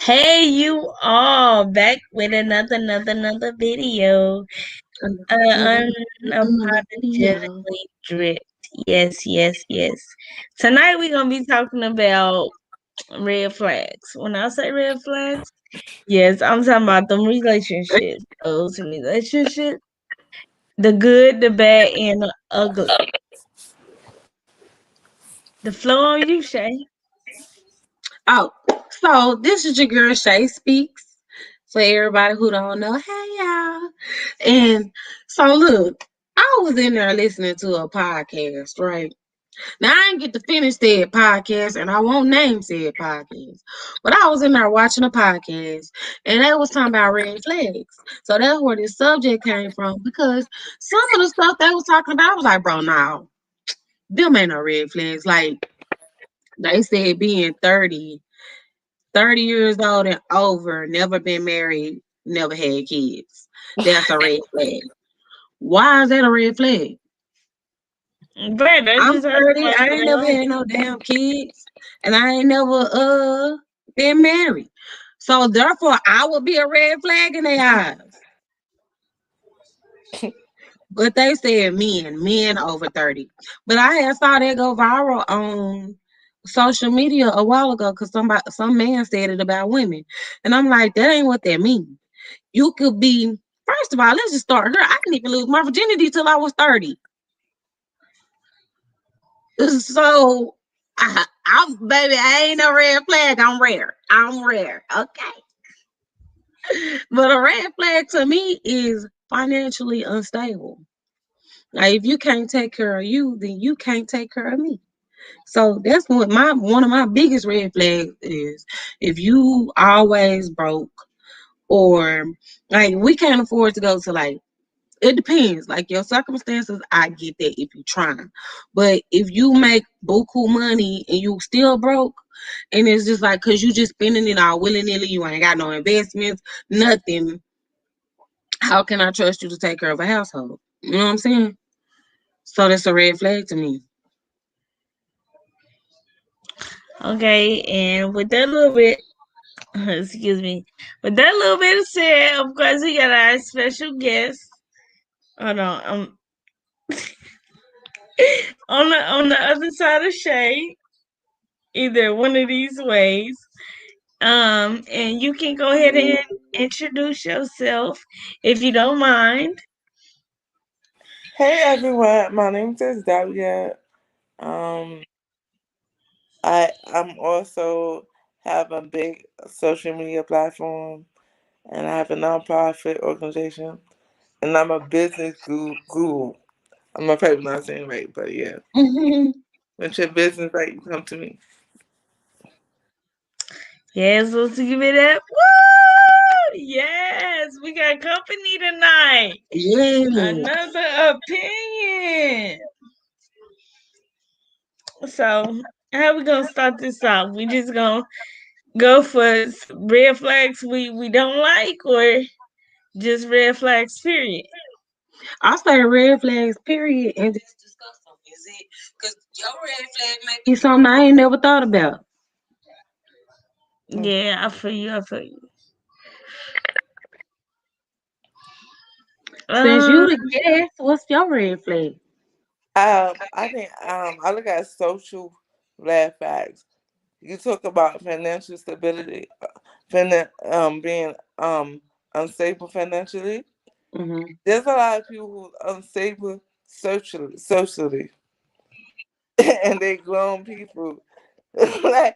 Hey, you all back with another video. Another video. Unapologetically dripped. Yes. Tonight we're gonna be talking about red flags. When I say red flags, yes, I'm talking about them relationships. Those relationships, the good, the bad, and the ugly. The flow on you, Shae. Oh, so this is your girl Shae Speaks. For everybody who don't know, hey y'all. And so look, I was in there listening to a podcast, right? Now I didn't get to finish that podcast, and I won't name said podcast. But I was in there watching a podcast, and they was talking about red flags. So that's where this subject came from because some of the stuff they was talking about, I was like, bro, no, them ain't no red flags. Like they said, being 30 years old and over, never been married, never had kids. That's a red flag. Why is that a red flag? But I I'm just heard 30, about I ain't never that. had no damn kids, and I ain't never been married. So therefore I would be a red flag in their eyes. But they said men over 30. But I had saw that go viral on social media a while ago because some man said it about women. And I'm like, that ain't what that means. You could be, first of all, let's just start here. I didn't even lose my virginity till I was 30. So I'm baby, I ain't no red flag. I'm rare. I'm rare. Okay. But a red flag to me is financially unstable. Like if you can't take care of you, then you can't take care of me. So that's what my one of my biggest red flags is. If you always broke, or like we can't afford to go to, like, it depends. Like your circumstances, I get that if you're trying. But if you make buku money and you still broke, and it's just like because you just spending it all willy nilly, you ain't got no investments, nothing. How can I trust you to take care of a household? You know what I'm saying? So that's a red flag to me. Okay, and with that little bit, excuse me, with that little bit of said, of course, we got our special guest. Hold on, on the other side of Shay, either one of these ways. And you can go ahead and introduce yourself if you don't mind. Hey everyone, my name is Dalia. Um, I'm also have a big social media platform, and I have a nonprofit organization, and I'm a business guru. I'm probably not saying right, but yeah. What's your business right? You come to me. Yes, let's give it that. Woo! Yes, we got company tonight. Yeah. Another opinion. So, how we gonna start this off? We just gonna go for red flags we don't like, or just red flags period? I say red flags, period, and just discuss them. Is it because your red flag may be something I ain't never thought about? Yeah, I feel you. I feel you. Since you Um, the guest, what's your red flag? I think I look at social red flags. You talk about financial stability, being unstable financially. Mm-hmm. There's a lot of people who unstable socially, and they grown people. Like,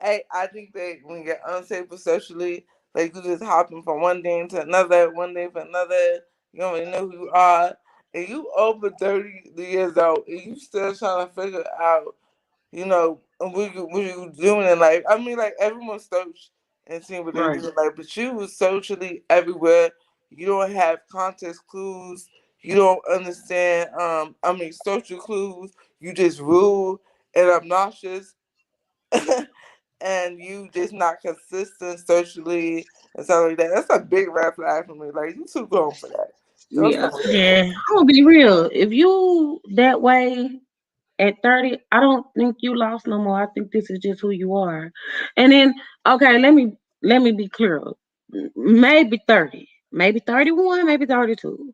I think that when you get unstable socially, like you just hopping from one day into another, one day for another. You don't really know who you are, and you over 30 years old, and you still trying to figure out, what you doing in life. I mean, like everyone's search and seeing what they do Right. in life, but you was socially everywhere. You don't have context clues. You don't understand. Social clues. You just rude and obnoxious, and you just not consistent socially and stuff like that. That's a big red flag for me. Like you too grown for that. Don't Yeah. tell me that. yeah. I'm gonna be real. If you that way at 30, I don't think you lost no more. I think this is just who you are. And then, okay, let me let me be clear. Maybe 30, maybe 31, maybe 32.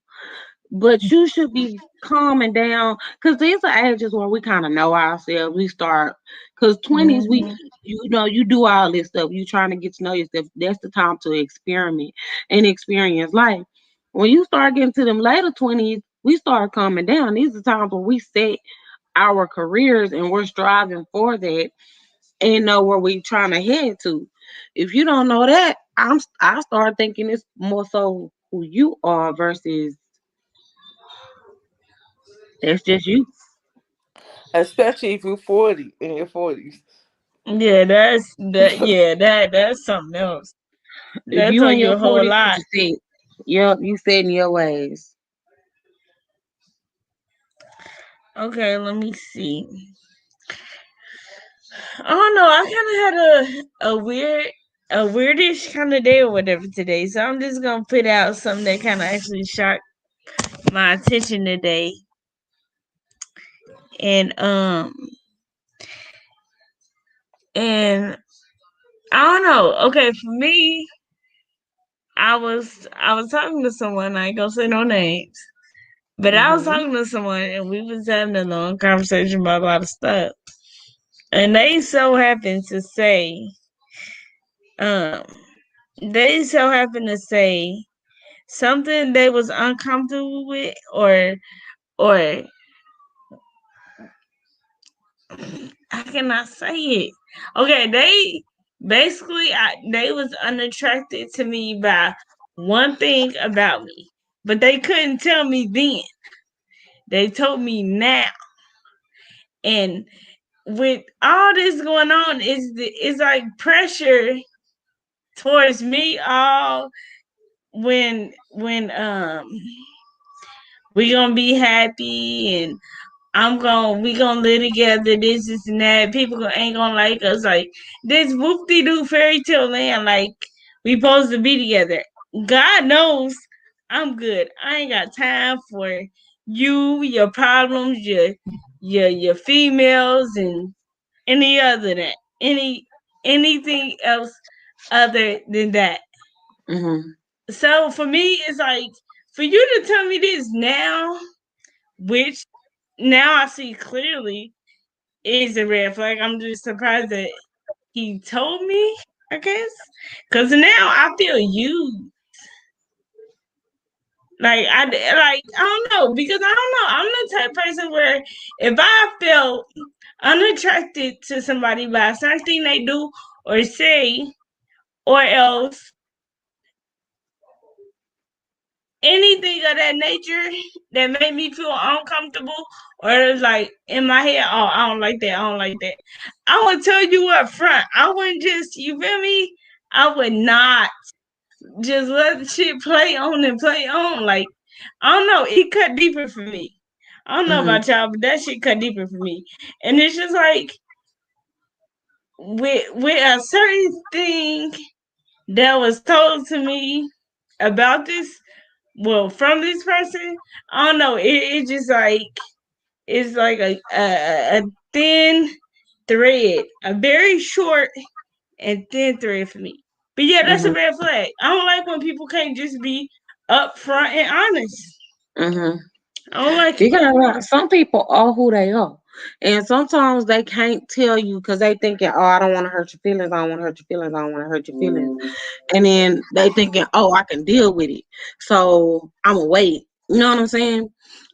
But you should be calming down because these are ages where we kind of know ourselves. We start because 20s, we Mhm. you do all this stuff. You trying to get to know yourself. That's the time to experiment and experience life. When you start getting to them later 20s, we start calming down. These are times when we set our careers and we're striving for that and know where we trying to head to. If you don't know that, I start thinking it's more so who you are versus that's just you. Especially if you're 40 in your 40s. Yeah, that's that. Yeah, that's something else. If That you tell in you your a whole 40s, you lot. just said, yep, you said in your ways. Okay, let me see. I don't know. I kind of had a weirdish kind of day or whatever today, so I'm just gonna put out something that kind of actually shocked my attention today. And and I don't know. Okay, for me, I was talking to someone. I ain't gonna say no names, but I was Mhm. talking to someone, and we was having a long conversation about a lot of stuff. And um, they so happened to say something they was uncomfortable with, or I cannot say it. Okay, they basically they was unattracted to me by one thing about me, but they couldn't tell me then. They told me now, and with all this going on, is like pressure towards me all when we gonna be happy and we gonna live together, this and that. People ain't gonna like us. Like this whoop de doo fairy tale land, like we supposed to be together. God knows I'm good. I ain't got time for you, your problems, your females and any other that anything else other than that. Mhm. So for me it's like for you to tell me this now, which now I see clearly is a red flag. I'm just surprised that he told me, I guess. Because now I feel you. I don't know because I don't know. I'm the type of person where if I felt unattracted to somebody by something they do or say, or else anything of that nature that made me feel uncomfortable or it's like in my head, oh, I don't like that, I don't like that. I would tell you up front. I wouldn't just, you feel me? I would not just let the shit play on and play on. Like, I don't know, it cut deeper for me. I don't know Mhm. about y'all, but that shit cut deeper for me. And it's just like with a certain thing that was told to me about this, well, from this person, I don't know. It just like it's like a thin thread, a very short and thin thread for me. But yeah, that's a Mhm. red flag. I don't like when people can't just be upfront and honest. Mhm. I don't like it. Because some people are who they are, and sometimes they can't tell you because they thinking, "Oh, I don't want to hurt your feelings. I don't want to hurt your feelings. I don't want to hurt your feelings." And then they thinking, "Oh, I can deal with it, so I'm gonna wait." You know what I'm saying?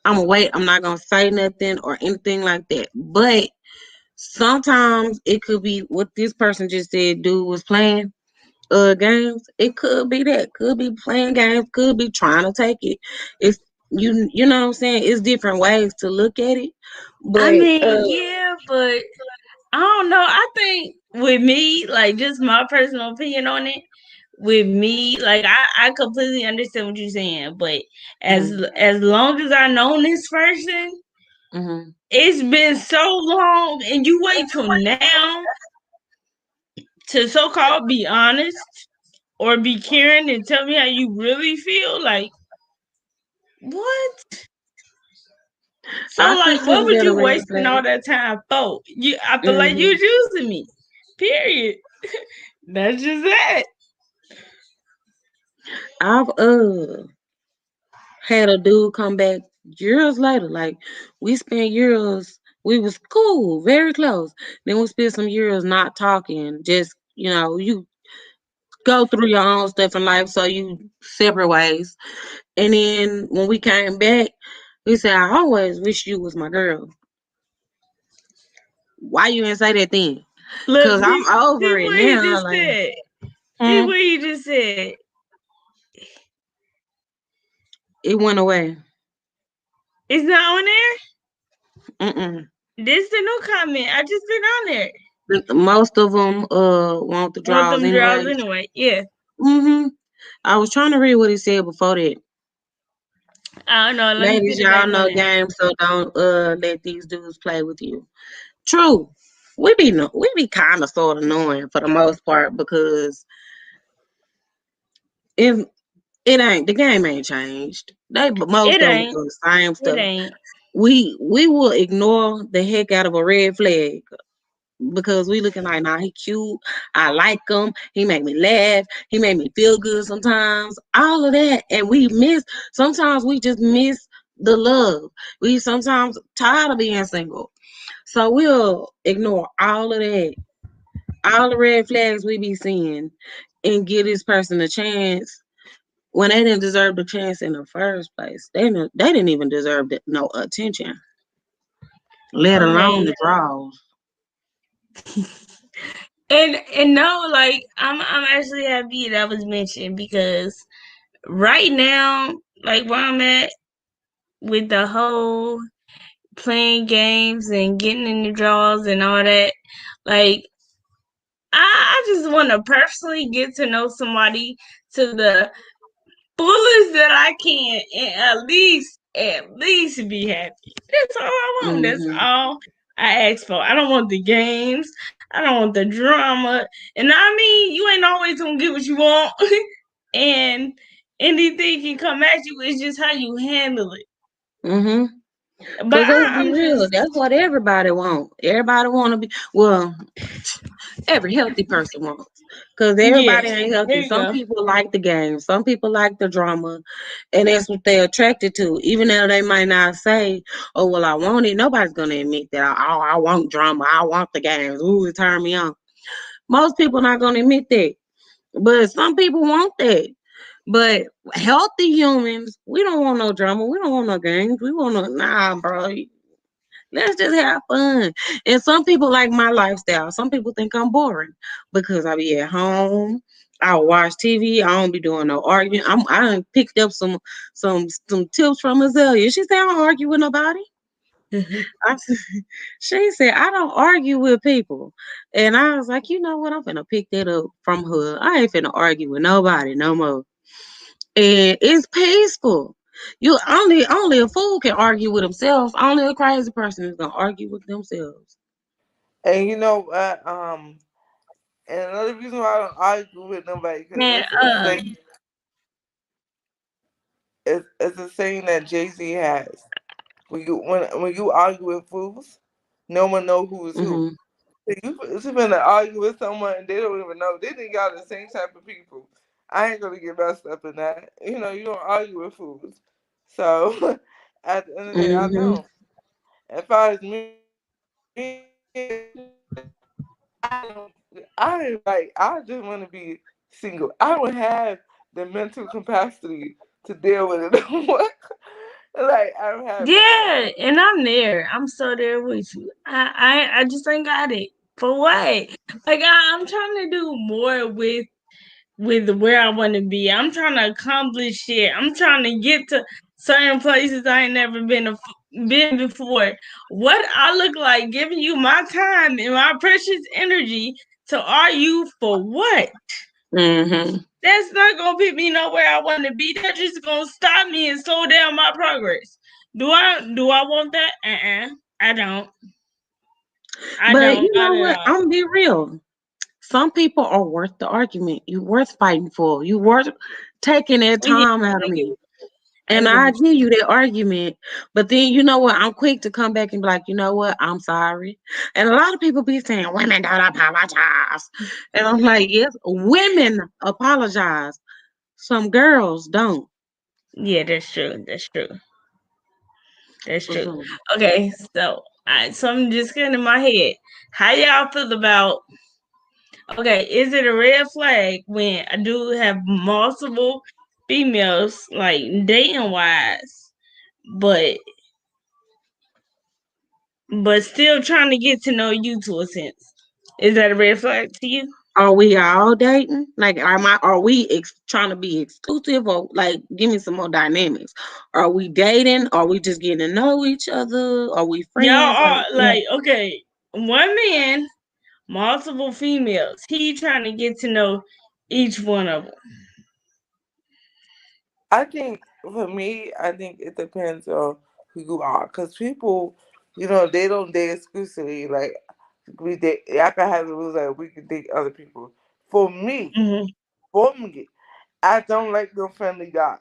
I'm gonna wait. I'm not gonna say nothing or anything like that. But sometimes it could be what this person just said. Dude was playing games. It could be that. Could be playing games. Could be trying to take it. It's you know what I'm saying? It's different ways to look at it. I But mean, yeah, but I don't know. I think with me, like just my personal opinion on it, with me, like I completely understand what you're saying, but as mhm, as long as I know this person, mhm. it's been so long, and you wait till now to so called be honest or be caring and tell me how you really feel. Like what? So I like, what consider was that a you red wasting all flag. that time for? I feel like you Mhm. was using me. Period. That's just that. I've had a dude come back years later. Like we spent years, we was cool, very close. Then we spent some years not talking. Just you go through your own stuff in life, so you separate ways. And then when we came back, he said, "I always wish you was my girl." Why you didn't say that then? Look, Cause I'm see over it what he now. just Like, said. See hmm, what he just said. it went away. It's not on there. Mm-mm. This the new comment. I just been on there. Most of them want the Want draws them draws anyways. anyway. Yeah. I was trying to read what he said before that. I don't know. Let me Ladies, put it back y'all on know there. games, so don't let these dudes play with you. True. We be kind of sort of annoying for the most part because if it ain't the game ain't changed. But most It of them ain't. do the same It stuff. ain't. We will ignore the heck out of a red flag because we looking like, nah, he cute. I like him. He make me laugh. He make me feel good sometimes. All of that. And sometimes we just miss the love. We sometimes tired of being single. So we'll ignore all of that, all the red flags we be seeing, and give this person a chance when they didn't deserve the chance in the first place. They didn't even deserve no attention, let alone Okay. the draws. And no, like I'm actually happy that was mentioned because right now, like where I'm at with the whole playing games and getting in the draws and all that, like I just want to personally get to know somebody to the fullest that I can, and at least be happy. That's all I want. That's Hmm. all I ask for. I don't want the games. I don't want the drama. And I mean, you ain't always gonna get what you want, and anything can come at you. It's just how you handle it. Hmm. But Cause let's be I'm real, just that's what everybody want. Everybody want to be well. Every healthy person wants. Cause yeah. everybody ain't There healthy. you Some go. people like the game. Some people like the drama, and that's what they're attracted to. Even though they might not say, "Oh well, I want it." Nobody's gonna admit that. Oh, I want drama. I want the games. Ooh, it turn me on. Most people not gonna admit that, but some people want that. But healthy humans, we don't want no drama. We don't want no games. We want no bro. Let's just have fun. And some people like my lifestyle. Some people think I'm boring because I be at home. I watch TV. I don't be doing no arguing. I done picked up some tips from Azalea. She said I don't argue with nobody. I, said- she said I don't argue with people, and I was like, you know what? I'm finna pick that up from her. I ain't finna argue with nobody no more. And it's peaceful. You only a fool can argue with himself. Only a crazy person is gonna argue with themselves. And you know what? And another reason why I don't argue with nobody because Man, it's a saying that Jay Z has. When you argue with fools, no one know who is who. Hmm. You been to argue with someone and they don't even know. They think y'all the same type of people. I ain't gonna get messed up in that. You know, you don't argue with fools. So at the end of the day, I Hmm. don't. As far as me, I just want to be single. I don't have the mental capacity to deal with it. Like I don't have it. No. yeah, and I'm there. I'm so there with you. I just ain't got it. For what? Like I'm trying to do more with where I want to be. I'm trying to accomplish shit. I'm trying to get to certain places I ain't never been before. What I look like giving you my time and my precious energy to argue for what? Hmm. That's not gonna put me nowhere I want to be. That's just gonna stop me and slow down my progress. Do I want that? I don't. I But don't. you Not know at what? all. I'm gonna be real. Some people are worth the argument. You worth fighting for. You worth taking that Yeah, time out of I get me. what you. I And get I what give you that argument, but then you know what? I'm quick to come back and be like, you know what? I'm sorry. And a lot of people be saying women don't apologize, and I'm like, yes, women apologize. Some girls don't. Yeah, that's true. That's true. That's true. So, Okay, so so I'm just getting in my head. How y'all feel about? Okay, is it a red flag when I do have multiple females, like dating wise, but still trying to get to know you to a sense? Is that a red flag to you? are we all dating? Like, are we trying to be exclusive, or like, give me some more dynamics? Are we dating? Are we just getting to know each other? Are we Y'all friends? Like, are like, okay, one man, multiple females. He trying to get to know each one of them. I think for me, I think it depends on who you are, cause people, they don't date exclusively. Like we date, I can have the rules like we can date other people. For me, Hmm. for me, I don't like no friendly guy.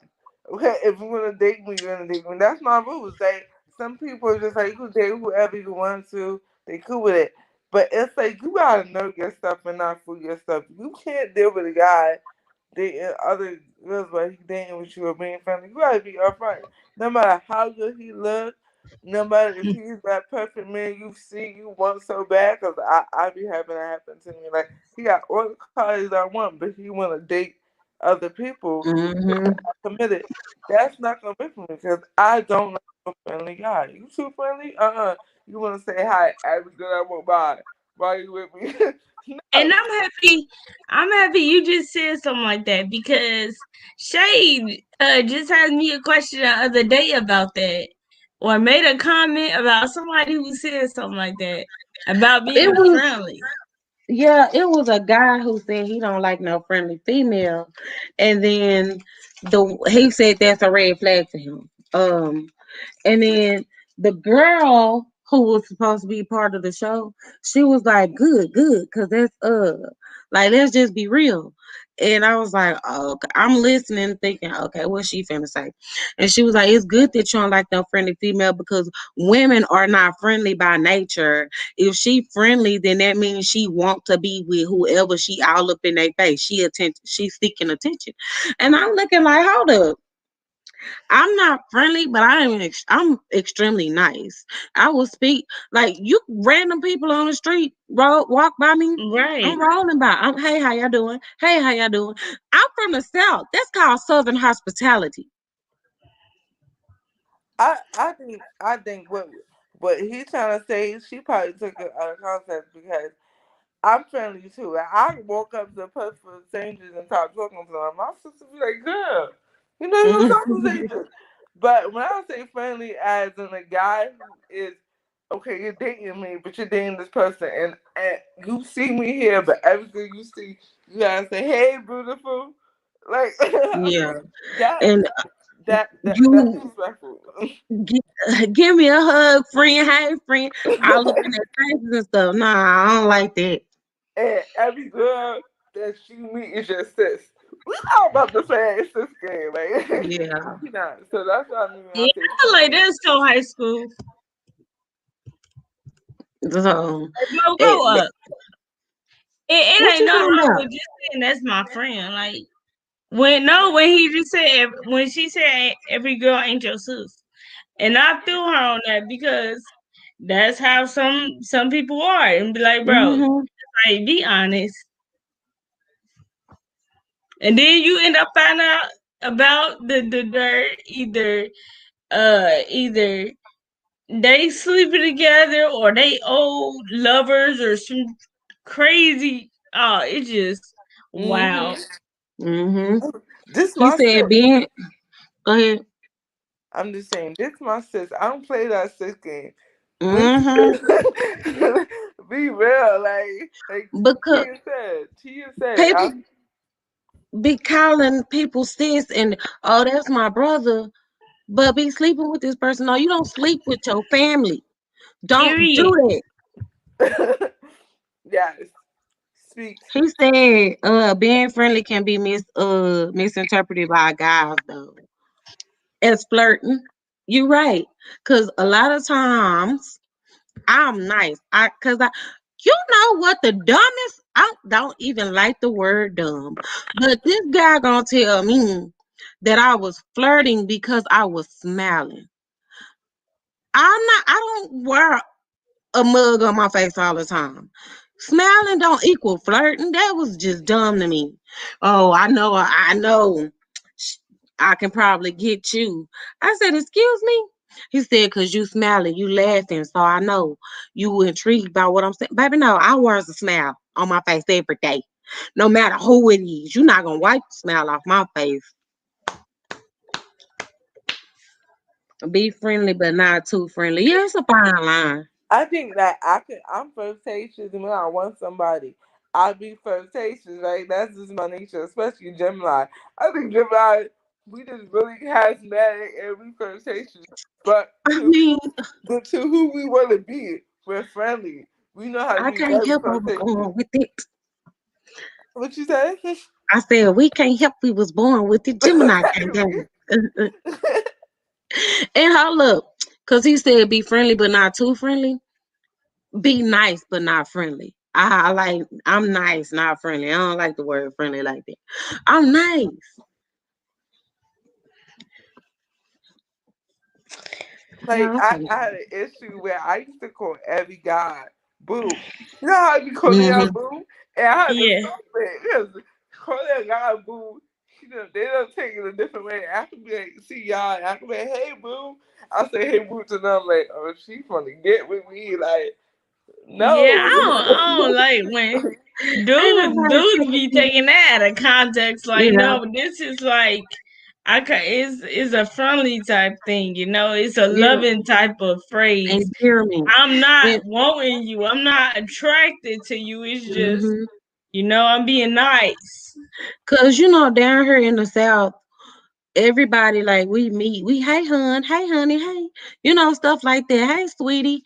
Okay, if you wanna date me, you're gonna date me. That's my rules. Like some people are just like you can date whoever you want to. They cool with it. But it's like you gotta know your stuff and not fool your stuff. You can't deal with a guy dating other girls while he dating with you or being friendly. You gotta be upfront. No matter how good he look, no matter if he's that perfect man you see you want so bad, cause I be having that happen to me. Like he got all the qualities I want, but he wanna date other people mm-hmm. committed. That's not gonna be for me because I don't like a friendly guy. You too friendly? You wanna say hi every girl I walk by while you with me? And No. I'm happy you just said something like that because Shade just asked me a question the other day about that, or made a comment about somebody who said something like that about It being was friendly. Yeah, it was a guy who said he don't like no friendly female, and then he said that's a red flag to him. And then the girl who was supposed to be part of the show, she was like, "Good, good," because that's like, let's just be real. And I was like, oh, okay. I'm listening, thinking, okay, what's she finna say? And she was like, it's good that you don't like no friendly female because women are not friendly by nature. If she friendly, then that means she want to be with whoever she all up in their face. She's seeking attention. And I'm looking like, hold up. I'm not friendly, but I'm extremely nice. I will speak like you random people on the street walk by me. I'm Right. rolling by. Hey, how y'all doing? Hey, how y'all doing? I'm from the South. That's called Southern hospitality. I think what he's trying to say, she probably took it out of context because I'm friendly too. Like, I can walk up to a person, strangers, and start talking to them. My sister be like, "Girl, you don't talk to strangers." But when I say friendly, as in a guy who is okay, you're dating me, but you're dating this person, and you see me here, but everything you see, you gotta say, "Hey, beautiful." Like Yeah, that, and that's you disrespectful. give me a hug, friend. Hey, friend. All up in their faces and stuff. Nah, I don't like that. And every girl that you meet is your sis. We all about the same sis game, like Yeah. we not. So that's what I mean when Yeah, I say I feel like friendly. that's so high school. So, Like, bro, it, grow up. It what ain't you nothing talking wrong about? with just saying that's my friend. Like when he just said when she said every girl ain't your sis, and I feel her on that because that's how some people are, and be like, bro, Hmm. like be honest, and then you end up finding out about the dirt either they sleeping together or they old lovers or some crazy. Oh, it just wow. Mm-hmm. Hmm. This He my said, sis. being, go ahead. I'm just saying, this my sis. I don't play that sis game. When Hmm. be real, like Because Tia said, people be calling people sis and, oh, that's my brother, but be sleeping with this person. No, you don't sleep with your family. Don't do Period. that. yes, speaks. He said, being friendly can be misinterpreted by guys though as flirting. You right, cause a lot of times I'm nice. You know what the dumbest? I don't even like the word dumb, but this guy gonna tell me that I was flirting because I was smiling. I'm not. I don't wear a mug on my face all the time. Smiling don't equal flirting. That was just dumb to me. Oh, I know. I know. I can probably get you. I said, excuse me. He said, because you smiling, you laughing, so I know you intrigued by what I'm saying. Baby, no, I wears a smile on my face every day. No matter who it is. You're not gonna wipe the smile off my face. Be friendly, but not too friendly. Yeah, it's a fine line. I think that I'm flirtatious, and when I want somebody, I'll be flirtatious, right? That's just my nature, especially Gemini. I think Gemini, we just really charismatic and we flirtatious. But I mean, to who we want to be, we're friendly. We know how to I be can't very help what was flirtatious. going with it. What you say? I said we can't help we was born with it. Gemini can't help it. And hold up, cause he said be friendly but not too friendly. Be nice but not friendly. I like I'm nice, not friendly. I don't like the word friendly like that. I'm nice. Like No, I had an issue where I used to call every guy boo. You know how I be calling y'all mm-hmm. boo? And I had to Yeah. stop it because calling a guy boo, they don't take it a different way. I could be like, see y'all, and I could be like, hey boo. I say hey boo to them like, oh she wanna get with me like Yeah, no. I don't like when Ain't dudes nobody be taking taking that out of context. Like, yeah, no, this is like it's a friendly type thing. It's a yeah, loving type of phrase. endearment. I'm not And wanting you. I'm not attracted to you. It's just, mm-hmm. I'm being nice. Cause down here in the South, everybody like we meet, we hey hun, hey honey, hey, stuff like that. Hey sweetie.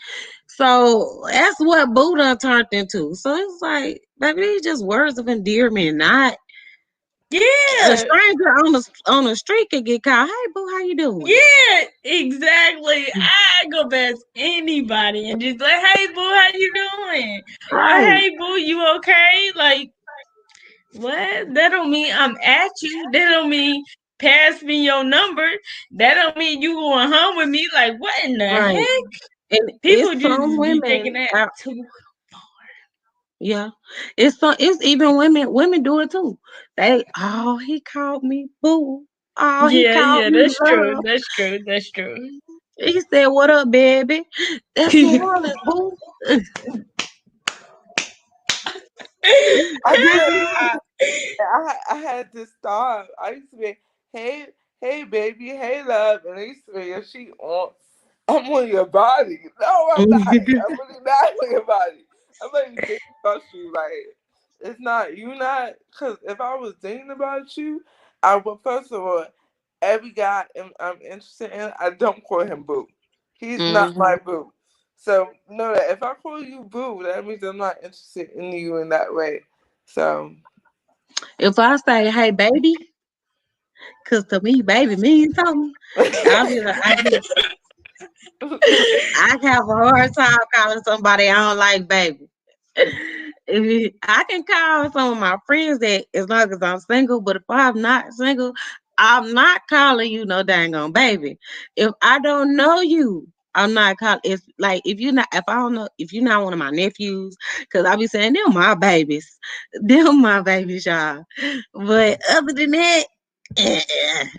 So that's what boo done turned into. So it's like, baby, these just words of endearment, not a Yeah, stranger on the street could get called. Hey boo, how you doing? yeah, exactly. I go past anybody and just like, hey boo, how you doing? Or Right, hey boo, you okay? Like, what? That don't mean I'm at you. That don't mean pass me your number. That don't mean you going home with me. Like, what in the right. heck? And People it's some just be women taking that out. too. Yeah, it's even women do it too. They he called me boo. Oh, he Yeah, called yeah, me that's true. love. That's true. That's true. He said, "What up, baby?" That's New Orleans, boo. I did this. I had to stop. I used to be, hey, hey, baby, hey, love, and they used to be, is she on? I'm on your body. No, I'm not. I'm really not on your body. I'm not even thinking about you. Like, it's not you. Not because if I was thinking about you, I would. First of all, every guy I'm interested in, I don't call him boo. He's not my hmm boo. So know that if I call you boo, that means I'm not interested in you in that way. So. If I say, "Hey, baby," because to me, baby means something, I'll be like, I have a hard time calling somebody I don't like, baby. I can call some of my friends that as long as I'm single, but if I'm not single, I'm not calling you no dang on baby. If I don't know you, I'm not calling. It's like if I don't know if you're not one of my nephews, because I be saying they're my babies, they're my babies, y'all. But other than that,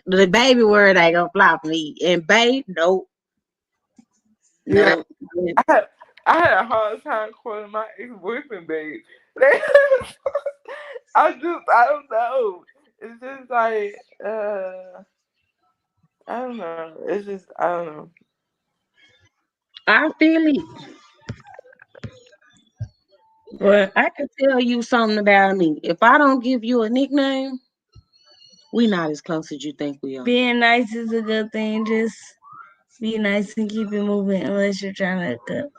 the baby word ain't gonna fly for me. And babe, nope, Yeah, nope. I had, I had a hard time calling my ex boyfriend babe. I don't know. It's just like, I don't know. It's just, I don't know. I feel it. But I can tell you something about me. If I don't give you a nickname, we not as close as you think we are. being nice is a good thing. Just be nice and keep it moving unless you're trying to go.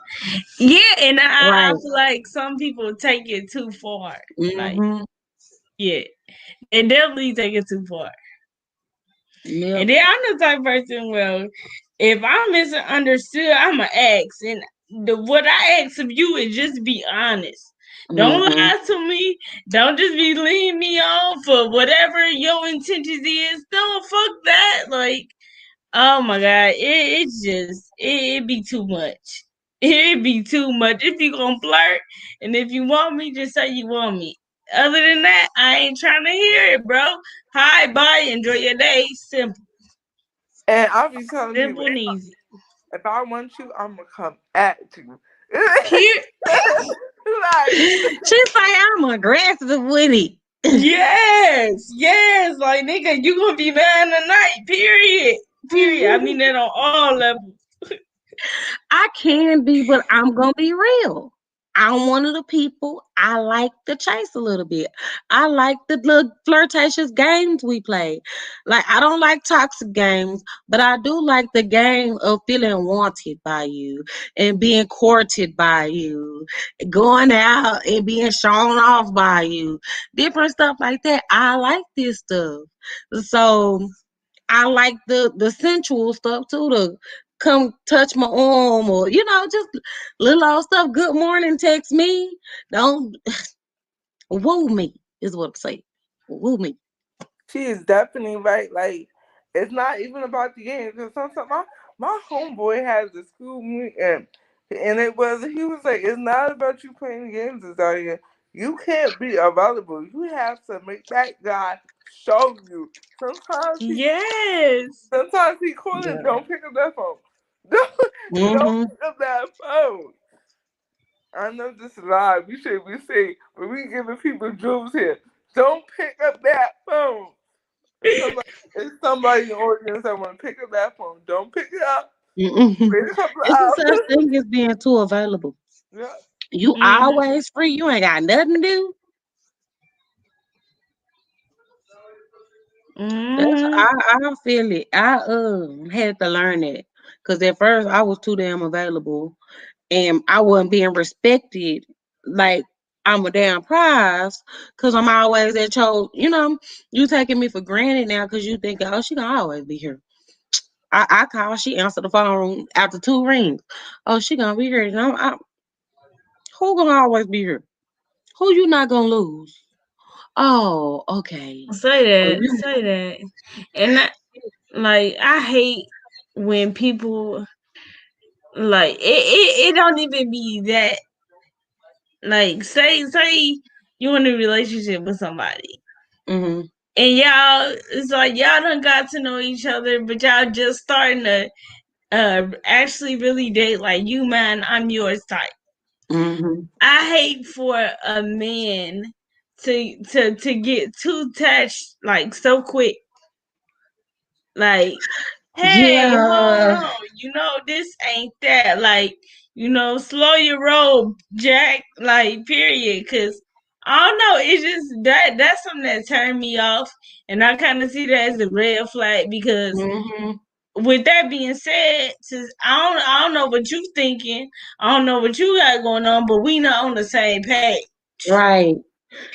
Yeah, and I Right. feel like some people take it too far. Like, Mm-hmm. yeah, they definitely take it too far. Yep. And then I'm the type of person, well, if I'm misunderstood, I'm an ex. And what I ask of you is just be honest. Don't Mm-hmm. lie to me. Don't just be leading me on for whatever your intentions is. Don't fuck that. Like, oh my god, it's just it be too much. It be too much. If you gonna flirt and if you want me, just say you want me. Other than that, I ain't trying to hear it, bro. Hi, bye, enjoy your day. Simple, And I'll be telling people, simple and easy. if I want you, I'm gonna come at you. Period. Like, She say I'm aggressive with it. Yes, yes, like nigga, you gonna be mad tonight. Period. Period. I mean that on all levels. I can be, but I'm gonna be real. I'm one of the people I like to chase a little bit. I like the little flirtatious games we play. Like I don't like toxic games, but I do like the game of feeling wanted by you and being courted by you, going out and being shown off by you, different stuff like that. I like this stuff. So I like the sensual stuff too. To come touch my arm or just little old stuff. Good morning, text me. Don't woo me is what I'm saying. Woo me. she is definitely right. Like, it's not even about the game. Because sometimes my homeboy has to school me, and he was like, it's not about you playing games, Zaria. You can't be available. You have to make that guy show you. Yes. Sometimes he calling, Yeah. don't pick up that phone. Don't Mm-hmm. pick up that phone. I know this is live. We should be saying, but we giving people jewels here. Don't pick up that phone. If somebody in the audience that want to pick up that phone, don't pick it up. Mm-mm. Wait a couple of It's a hours. such thing as being too available. Yeah. You Hmm. always free. You ain't got nothing to do. That's Hmm. I feel it. I had to learn that because at first I was too damn available and I wasn't being respected like I'm a damn prize because I'm always at your, you taking me for granted now because you think, oh, she gonna always be here. I call, she answered the phone after two rings. Oh, she gonna be here. Who gonna always be here? Who you not gonna lose? Oh, okay. Say So that. you, Say that. And like I hate when people like it don't even be that like say you in a relationship with somebody hmm and y'all it's like y'all done got to know each other but y'all just starting to actually really date like you mine, I'm yours type. hmm I hate for a man to get too attached like so quick. Like, hey, hold yeah. on, this ain't that. Like, slow your roll, Jack. Like, period. Cause I don't know, it's just that's something that turned me off. And I kind of see that as a red flag because hmm with that being said, since I don't know what you thinking, I don't know what you got going on, but we not on the same page. Right.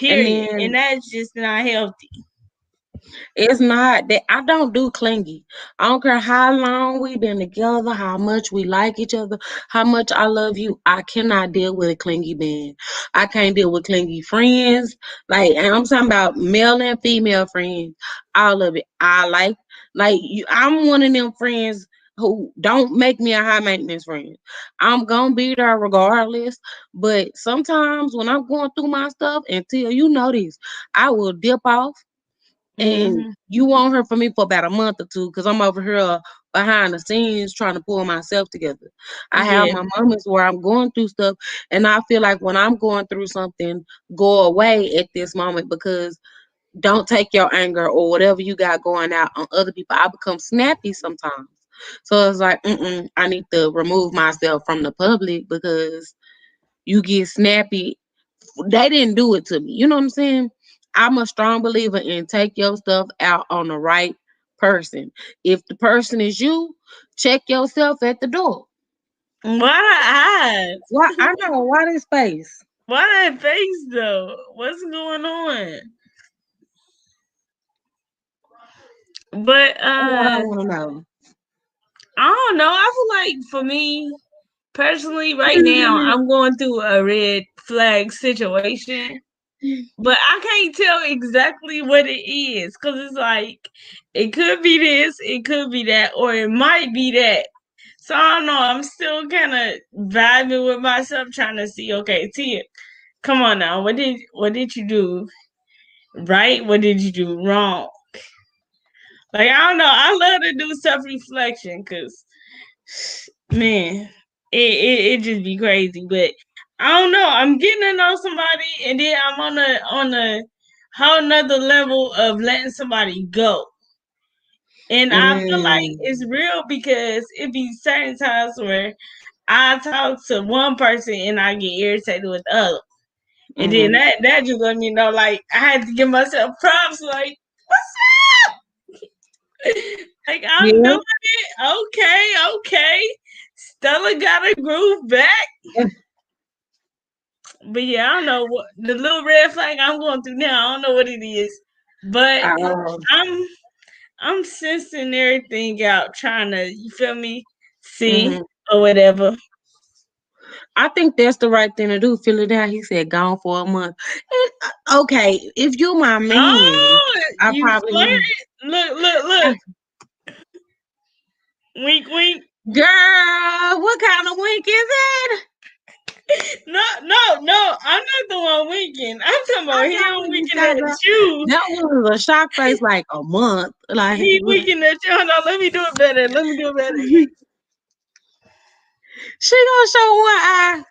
And Period. And then that's just not healthy. it's not that I don't do clingy. I don't care how long we've been together, how much we like each other, how much I love you. I cannot deal with a clingy man. I can't deal with clingy friends. Like, and I'm talking about male and female friends. All of it. I like you. I'm one of them friends who don't make me a high maintenance friend. I'm gonna be there regardless. But sometimes when I'm going through my stuff, until you know this, I will dip off and Hmm. you won't hear from me for about a month or two because I'm over here behind the scenes trying to pull myself together. I have Yeah. my moments where I'm going through stuff, and I feel like when I'm going through something, go away at this moment because don't take your anger or whatever you got going out on other people. I become snappy sometimes. So it's like, I need to remove myself from the public because you get snappy. They didn't do it to me. You know what I'm saying? I'm a strong believer in take your stuff out on the right person. If the person is you, check yourself at the door. Why the eyes? Why I know why this face. Why that face though? What's going on? But What I want to know. I don't know. I feel like for me, personally, right now, I'm going through a red flag situation, but I can't tell exactly what it is because it's like it could be this, it could be that, or it might be that. So I don't know. I'm still kind of vibing with myself, trying to see. Okay, Tia, come on now. What did you do right? What did you do wrong? Like I don't know. I love to do self reflection because man, it just be crazy. But I don't know. I'm getting to know somebody, and then I'm on a whole nother level of letting somebody go. And I feel like Mm, it's real because it be certain times where I talk to one person and I get irritated with the other. And then mm, that just let me know like I had to give myself props like like I'm yeah. doing it. Okay, okay. Stella got a groove back. But yeah, I don't know what the little red flag I'm going through now. I don't know what it is, but Um, I'm I'm sensing everything out, trying to you feel me, see mhm. or whatever. I think that's the right thing to do. Fill it out. He said gone for a month. Okay, if you're my man, Oh, I you probably flirt? would. Look, look, look. Wink, wink. Girl, what kind of wink is that? No, no, no. I'm not the one winking. I'm talking I about know him what you winking talking at about. you. That was a shock face like a month. Like He winking at you. Hold on, let me do it better. Let me do it better. she gonna show one eye.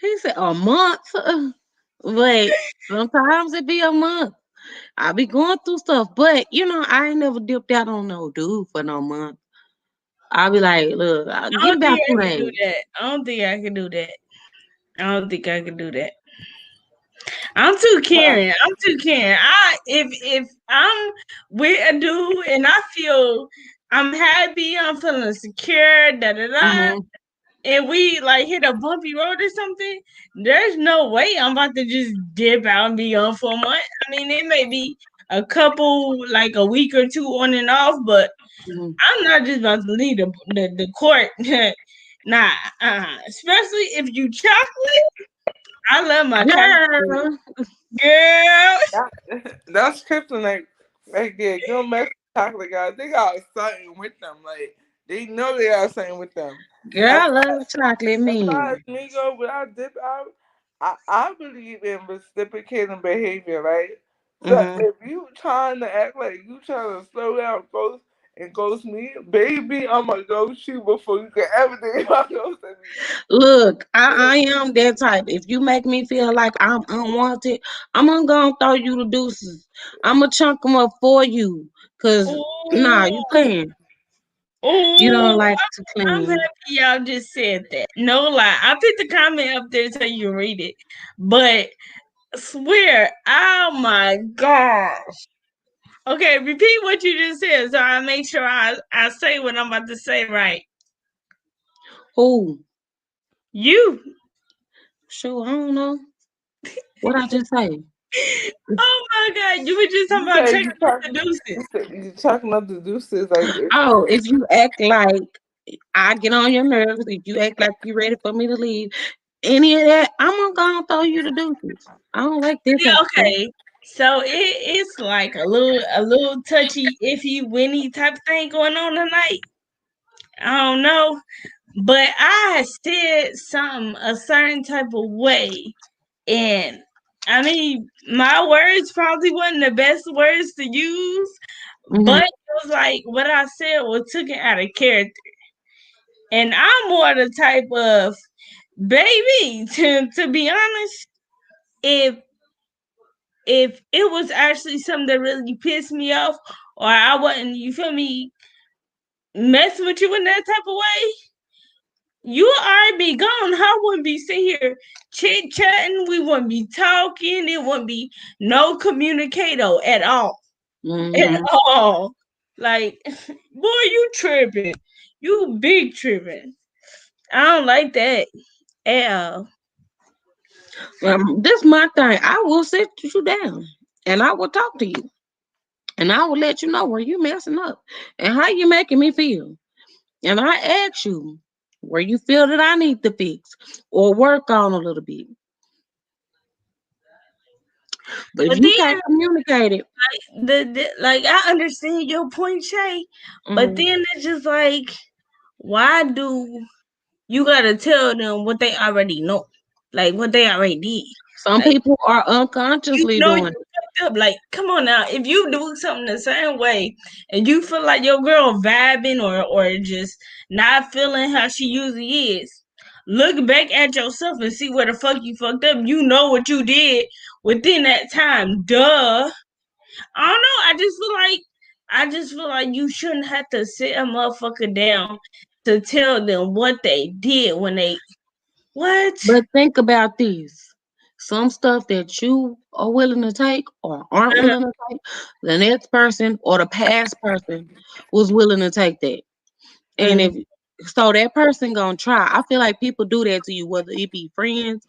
He said a month. Wait, sometimes it be a month. I be going through stuff, but I ain't never dipped out on no dude for no month. I be like, look, I'll I give don't think about I two can do days. that. I don't think I can do that. I don't think I can do that. I'm too caring. I'm too caring. If I'm with a dude and I feel I'm happy, I'm feeling secure, da da da, Mm-hmm. and we like hit a bumpy road or something, there's no way I'm about to just dip out and be on for a month. I mean, it may be a couple, like a week or two on and off, but Mm-hmm. I'm not just about to leave the court. Nah, especially if you chocolate. I love my chocolate, Girl, girl. That's kryptonite right there. You don't mess with chocolate guys. They got something with them. Like they know they got something with them. girl, As I love chocolate as far as mean. me go, when I dip out, I believe in reciprocating behavior, right? So Mm-hmm. if you trying to act like you trying to slow down ghost me, baby, I'ma ghost you before you can ever think about ghosting Look, I me. am that type. If you make me feel like I'm unwanted, I'm gonna go and throw you the deuces. I'm gonna chunk them up for you. Cause nah, Ooh, you playing. You don't ooh, like to I'm happy clean. y'all just said that. No lie. I put the comment up there so you can read it. But swear, oh my god. Okay, repeat what you just said so I make sure I say what I'm about to say right. Who? You. Sure, I don't know. What I just say? Oh my god, you were just talking You about say checking you up talk, the you deuces. say you talking up the deuces like if Oh, if you act like I get on your nerves, if you act like you ready for me to leave, any of that, I'm gonna go and throw you the deuces. I don't like that Yeah, type of stuff. okay. So it's like a little touchy, iffy, winny type of thing going on tonight. I don't know. But I said something a certain type of way. And I mean, my words probably wasn't the best words to use, Hmm. but it was like what I said was taken out of character. And I'm more the type of baby, to be honest, if if it was actually something that really pissed me off or I wasn't, you feel me, messing with you in that type of way, you already be gone. I wouldn't be sitting here chit chatting. We wouldn't be talking. It wouldn't be no communicator at all. At Hmm. all. Like, boy, you tripping. You big tripping. I don't like that at all. This my thing. I will sit you down and I will talk to you. And I will let you know where you messing up and how you making me feel. And I ask you where you feel that I need to fix or work on a little bit. But if But you then, can't communicate it, the like, I understand your point, Shay, but mhm, then it's just like, why do you gotta tell them what they already know, like what they already did? some Like, people are you unconsciously know you doing it. fucked up. Like, come on now. If you do something the same way and you feel like your girl vibing or just not feeling how she usually is, look back at yourself and see where the fuck you fucked up. You know what you did within that time. Duh. I don't know. I just feel like you shouldn't have to sit a motherfucker down to tell them what they did when they what? But think about this. Some stuff that you are willing to take or aren't Uh, willing to take, the next person or the past person was willing to take that. And mm, if so that person gonna try. I feel like people do that to you, whether it be friends,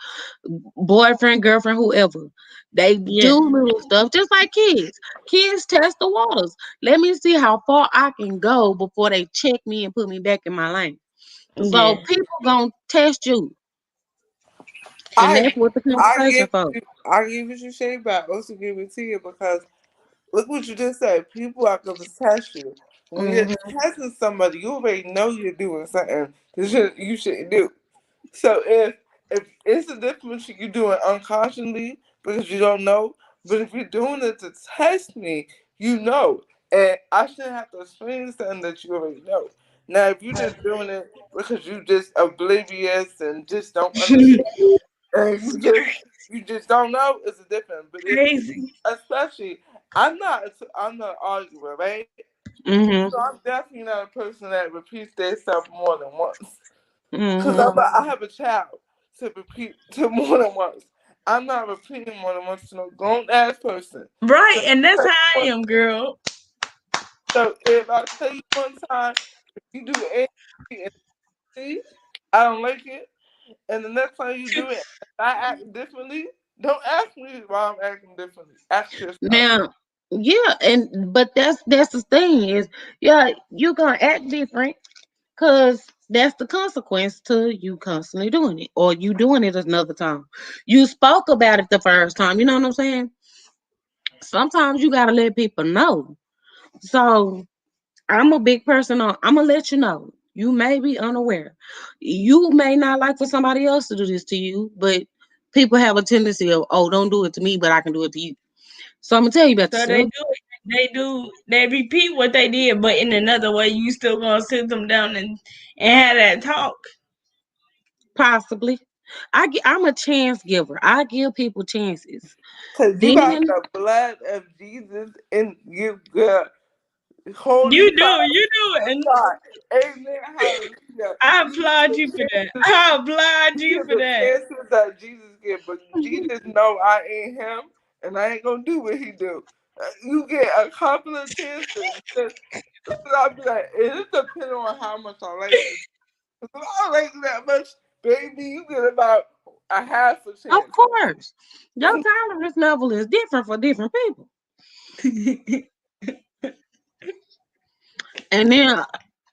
boyfriend, girlfriend, whoever. They yeah, do little stuff just like kids. Kids test the waters. Let me see how far I can go before they check me and put me back in my lane. So yeah. people gonna test you. And I that's what the I conversation give for. you I give what you say, but I also give it to you because look what you just said. People are gonna test you. When you're Hmm. testing somebody, you already know you're doing something that you shouldn't do. So if it's a difference you doing unconsciously because you don't know, but if you're doing it to test me, you know. And I shouldn't have to explain something that you already know. Now if you're just doing it because you just oblivious and just don't understand and you just don't know, it's a difference. But if Crazy. especially I'm not arguing, right? So Hmm. I'm definitely not a person that repeats themselves more than once. Because Hmm. I have a child to repeat to more than once. I'm not repeating more than once to no grown ass person. Right, So, and that's how I am, girl. so if I tell you one time, you do A, B, and C, I don't like it. And the next time you do it, and I act differently. Don't ask me why I'm acting differently. Ask yourself. Now, yeah, and but that's the thing is, yeah, you gonna act different because that's the consequence to you constantly doing it or you doing it another time. You spoke about it the first time, you know what I'm saying? Sometimes you gotta let people know. So I'm a big person on I'm gonna let you know. You may be unaware. You may not like for somebody else to do this to you, but people have a tendency of, oh, don't do it to me, but I can do it to you. So I'm gonna tell you about So they yourself. do it. They repeat what they did, but in another way. You still gonna sit them down and have that talk. Possibly. I'm a chance giver. I give people chances. Because you got Then the blood of Jesus in you, girl. Holy You do, Father, you do, and God. Amen. Hallelujah. I You get applaud the you for that. chances. I applaud You you get for the that. chances that Jesus get, but Jesus know I ain't him, and I ain't gonna do what he do. You get a couple of chances. I'll be like, it just depends on how much I like you. If I don't like you that much, baby, you get about a half a of chance. course, your tolerance level is different for different people. And then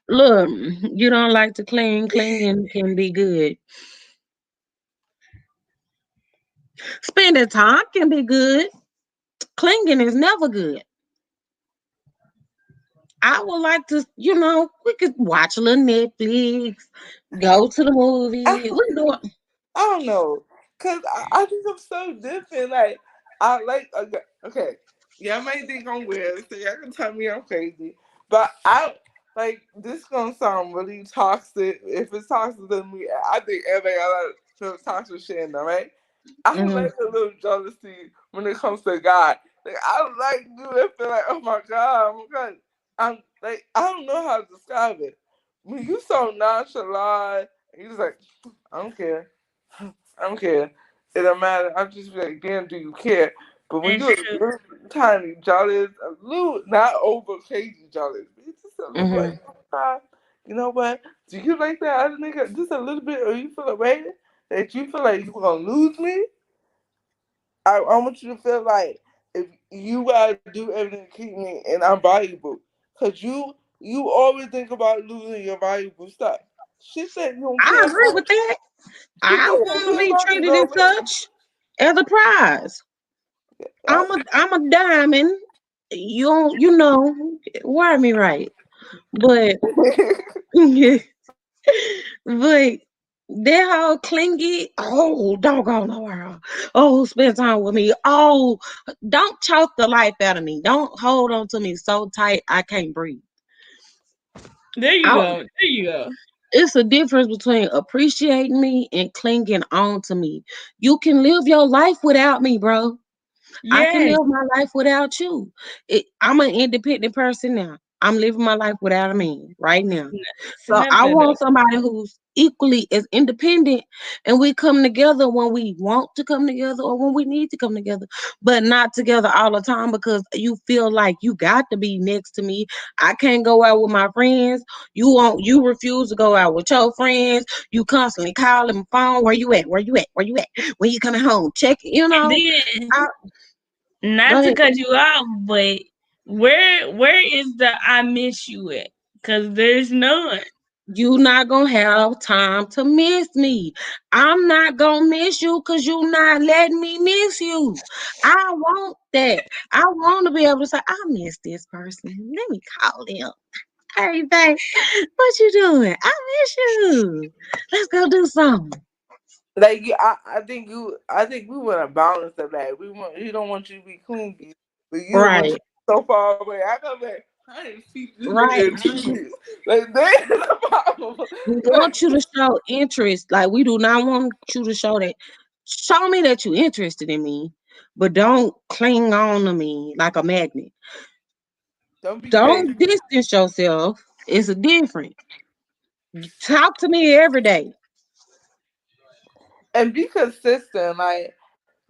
look, you don't like to clean. Cleaning can be good. Spending time can be good. Clinging is never good. I would like to, we could watch a little Netflix, go to the movie. We do. I don't know, cause I think I'm so different. Like I like okay, yeah, I might think I'm weird, so y'all can tell me I'm crazy, but I like this gonna sound really toxic. If it's toxic to me, I think everybody got some toxic shit in there, right? I Mhm. like a little jealousy when it comes to God. Like I like you and feel like, oh my god, I'm like I don't know how to describe it. When you so nonchalant, and you just like I don't care. I don't care. It don't matter. I'm just like, damn, do you care? But when That's you're a true. little tiny jealous, a little, not over crazy jealous, it's just a little like, Mhm. ah, you know what? Do you like that other nigga just a little bit, or you feel away that you feel like you're gonna lose me? I want you to feel like if you gotta do everything to keep me, and I'm valuable. Cause you always think about losing your valuable stuff. She said you don't I care agree about. with that. She I said you don't want to care be about me treated as no such as a prize. more. I'm a diamond. You know, wire me right. But but that whole clingy, oh doggone the world. Oh, spend time with me. Oh, don't choke the life out of me. Don't hold on to me so tight I can't breathe. There you I, go. There you go. it's a difference between appreciating me and clinging on to me. You can live your life without me, bro. I can Yes. live my life without you. I'm an independent person now. I'm living my life without a man right now. So I Samantha want though. somebody who's equally as independent and we come together when we want to come together or when we need to come together, but not together all the time because you feel like you got to be next to me. I can't go out with my friends. You refuse to go out with your friends. You constantly calling my phone. Where you at? Where you at? Where you at? When you coming home? Check, And I, then, go not to ahead. cut you off, but where is the I miss you at? Cause there's none. You not gonna have time to miss me. I'm not gonna miss you because you not letting me miss you. I want that. I want to be able to say, I miss this person. Let me call them. Hey, babe, what you doing? I miss you. Let's go do something. Like I think we want a balance of that. We don't want you to be clingy, but you don't want to Right, be so far away. I go like, I ain't see this nigga right. in 2 years. Like that's the problem. We want you Like, to show interest. Like we do not want you to show that. Show me that you're interested in me, but don't cling on to me like a magnet. don't be fake. Don't distance yourself. It's a difference. Talk to me every day. And be consistent. Like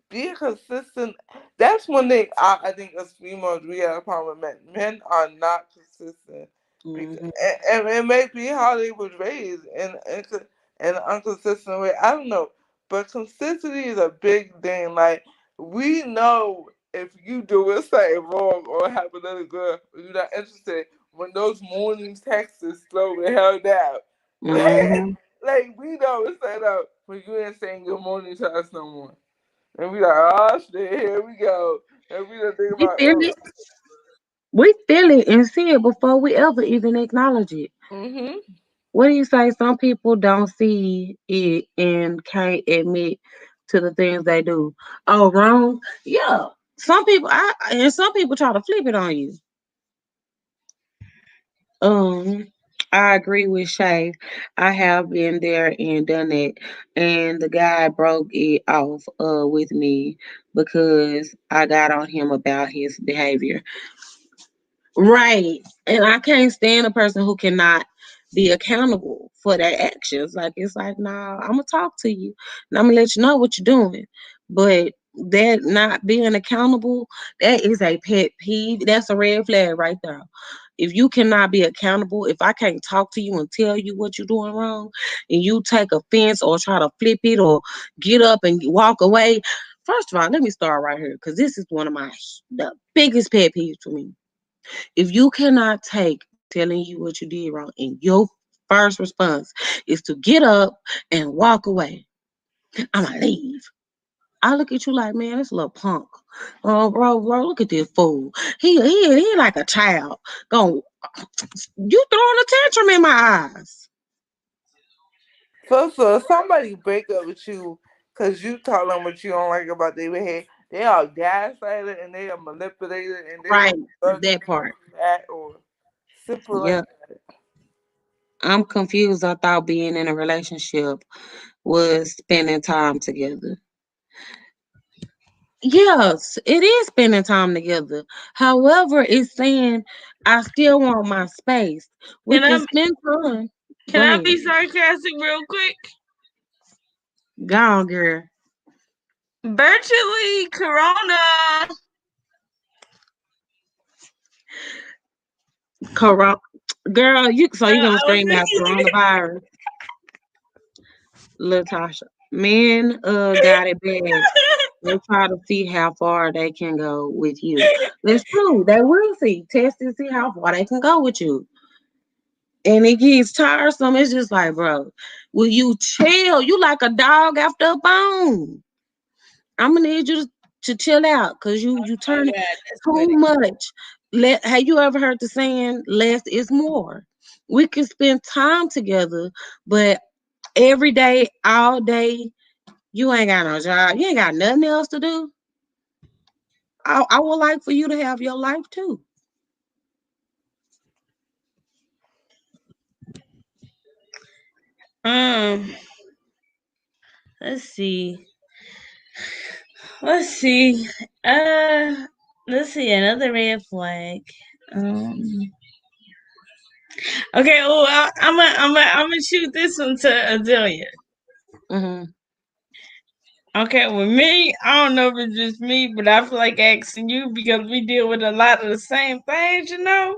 be consistent. That's one thing I think as females we have a problem with men. Men are not consistent because Hmm. and it may be how they was raised in an inconsistent way. I don't know, but consistency is a big thing. Like we know if you doing something wrong or have another girl or you're not interested when those morning texts slow the hell down. Hmm. Like we know it's set up when you ain't saying good morning to us no more. And we like, oh shit, here we go. And we don't think We about feel it. We feel it and see it before we ever even acknowledge it. mm-hmm. What do you say? Some people don't see it and can't admit to the things they do. Oh, wrong. Yeah. Some people try to flip it on you. Um, I agree with Shay. I have been there and done it, and the guy broke it off with me because I got on him about his behavior. Right. And I can't stand a person who cannot be accountable for their actions. Like it's like, nah, I'm gonna talk to you and I'm gonna let you know what you're doing. But that not being accountable, that is a pet peeve. That's a red flag right there. If you cannot be accountable, if I can't talk to you and tell you what you're doing wrong, and you take offense or try to flip it or get up and walk away, first of all, let me start right here because this is one of the biggest pet peeves for me. If you cannot take telling you what you did wrong and your first response is to get up and walk away, I'm gonna leave. I look at you like, man, this little punk. Oh, bro, look at this fool. He like a child. Going, you throwing a tantrum in my eyes. So if somebody break up with you because you tell them what you don't like about their behavior, they are gaslighted and they are manipulated and they Right, want love to that make part. you fat or simple like Yep. I'm confused. I thought being in a relationship was spending time together. Yes, it is spending time together. However, it's saying I still want my space. We Can can I spend time. can Go I ahead. be sarcastic real quick? Go on, girl. Virtually Corona. Corona. Girl, you gonna I was scream out coronavirus, Latasha. Men got it bad. They try to see how far they can go with you. That's true. They will see, test and see how far they can go with you. And it gets tiresome. It's just like, bro, will you chill? You like a dog after a bone. I'm gonna need you to chill out because you Oh my turn it God, that's too funny. much. Have you ever heard the saying less is more? We can spend time together, but every day, all day, you ain't got no job. You ain't got nothing else to do. I would like for you to have your life too. Um, let's see. Let's see. Uh, let's see another red flag. Um. Okay. Oh, I'm gonna shoot this one to Azealia. Hmm. Okay, with me, I don't know if it's just me, but I feel like asking you because we deal with a lot of the same things, you know?